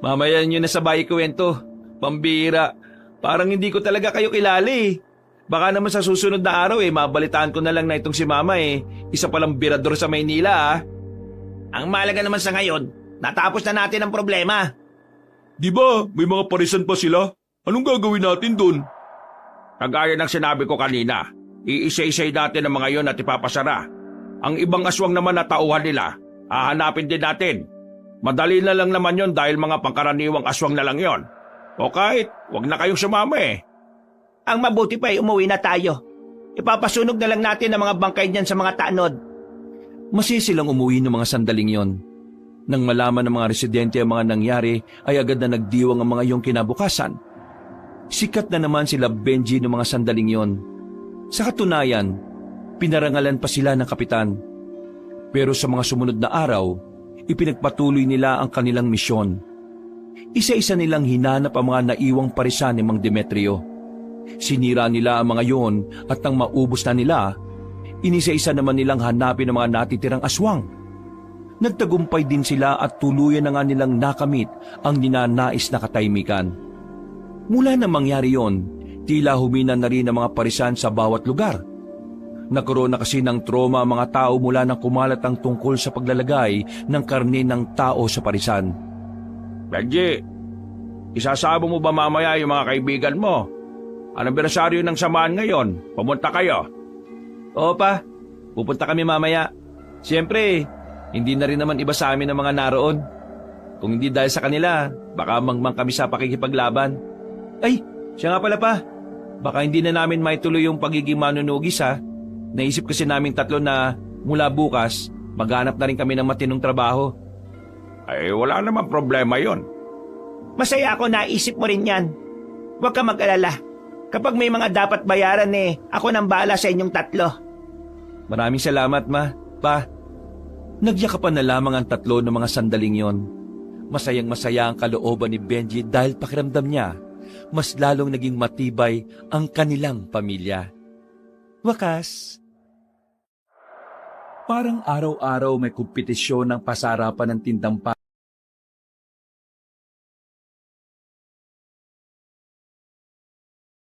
Mamaya nyo na sabay kwento. Pambira. Parang hindi ko talaga kayo kilala eh. Baka naman sa susunod na araw mabalitaan ko na lang na itong si Mama isa palang birador sa Maynila ah. Ang malaga naman sa ngayon, natapos na natin ang problema. Di ba, may mga parisan pa sila? Anong gagawin natin doon? Kagaya ng sinabi ko kanina, iisa-isay natin ang mga yon at ipapasara. Ang ibang aswang naman na tauhan nila, hahanapin din natin. Madali na lang naman yon dahil mga pangkaraniwang aswang na lang yon. O kahit, wag na kayong sumama Ang mabuti pa umuwi na tayo. Ipapasunog na lang natin ang mga bangkay niyan sa mga tanod. Masisilang umuwi ng mga sandaling yon. Nang malaman ng mga residente ang mga nangyari, ay agad na nagdiwang ang mga iyong kinabukasan. Sikat na naman sila Benji ng mga sandaling yon. Sa katunayan, pinarangalan pa sila ng kapitan. Pero sa mga sumunod na araw, ipinagpatuloy nila ang kanilang misyon. Isa-isa nilang hinanap ang mga naiwang parisan ni Mang Demetrio. Sinira nila ang mga yon at nang maubos na nila, inisa-isa naman nilang hanapin ang mga natitirang aswang. Nagtagumpay din sila at tuluyan na nga nilang nakamit ang ninanais na katahimikan. Mula na mangyari yon, tila humina na rin ang mga parisan sa bawat lugar. Nagkaroon na kasi ng trauma ang mga tao mula nang kumalat ang tungkol sa paglalagay ng karne ng tao sa parisan. Benji, isasama mo ba mamaya yung mga kaibigan mo? Anibersaryo ng samahan ngayon, pumunta kayo. Oo pa, pupunta kami mamaya. Siyempre, hindi na rin naman iba sa amin ang mga naroon. Kung hindi dahil sa kanila, baka mangmang kami sa pakikipaglaban. Ay, siya nga pala pa. Baka hindi na namin maituloy yung pagiging manunugis ha. Naisip kasi naming tatlo na mula bukas, maghanap na rin kami ng matinong trabaho. Ay, wala namang problema yon. Masaya ako naisip mo rin yan. Huwag ka mag-alala. Kapag may mga dapat bayaran ako nang bahala sa inyong tatlo. Maraming salamat ma, pa. Nagyakapan na lamang ang tatlo ng mga sandaling yon. Masayang-masaya ang kalooban ni Benji dahil pakiramdam niya, mas lalong naging matibay ang kanilang pamilya. Wakas. Parang araw-araw may kompetisyon ng pasarapan ng tindang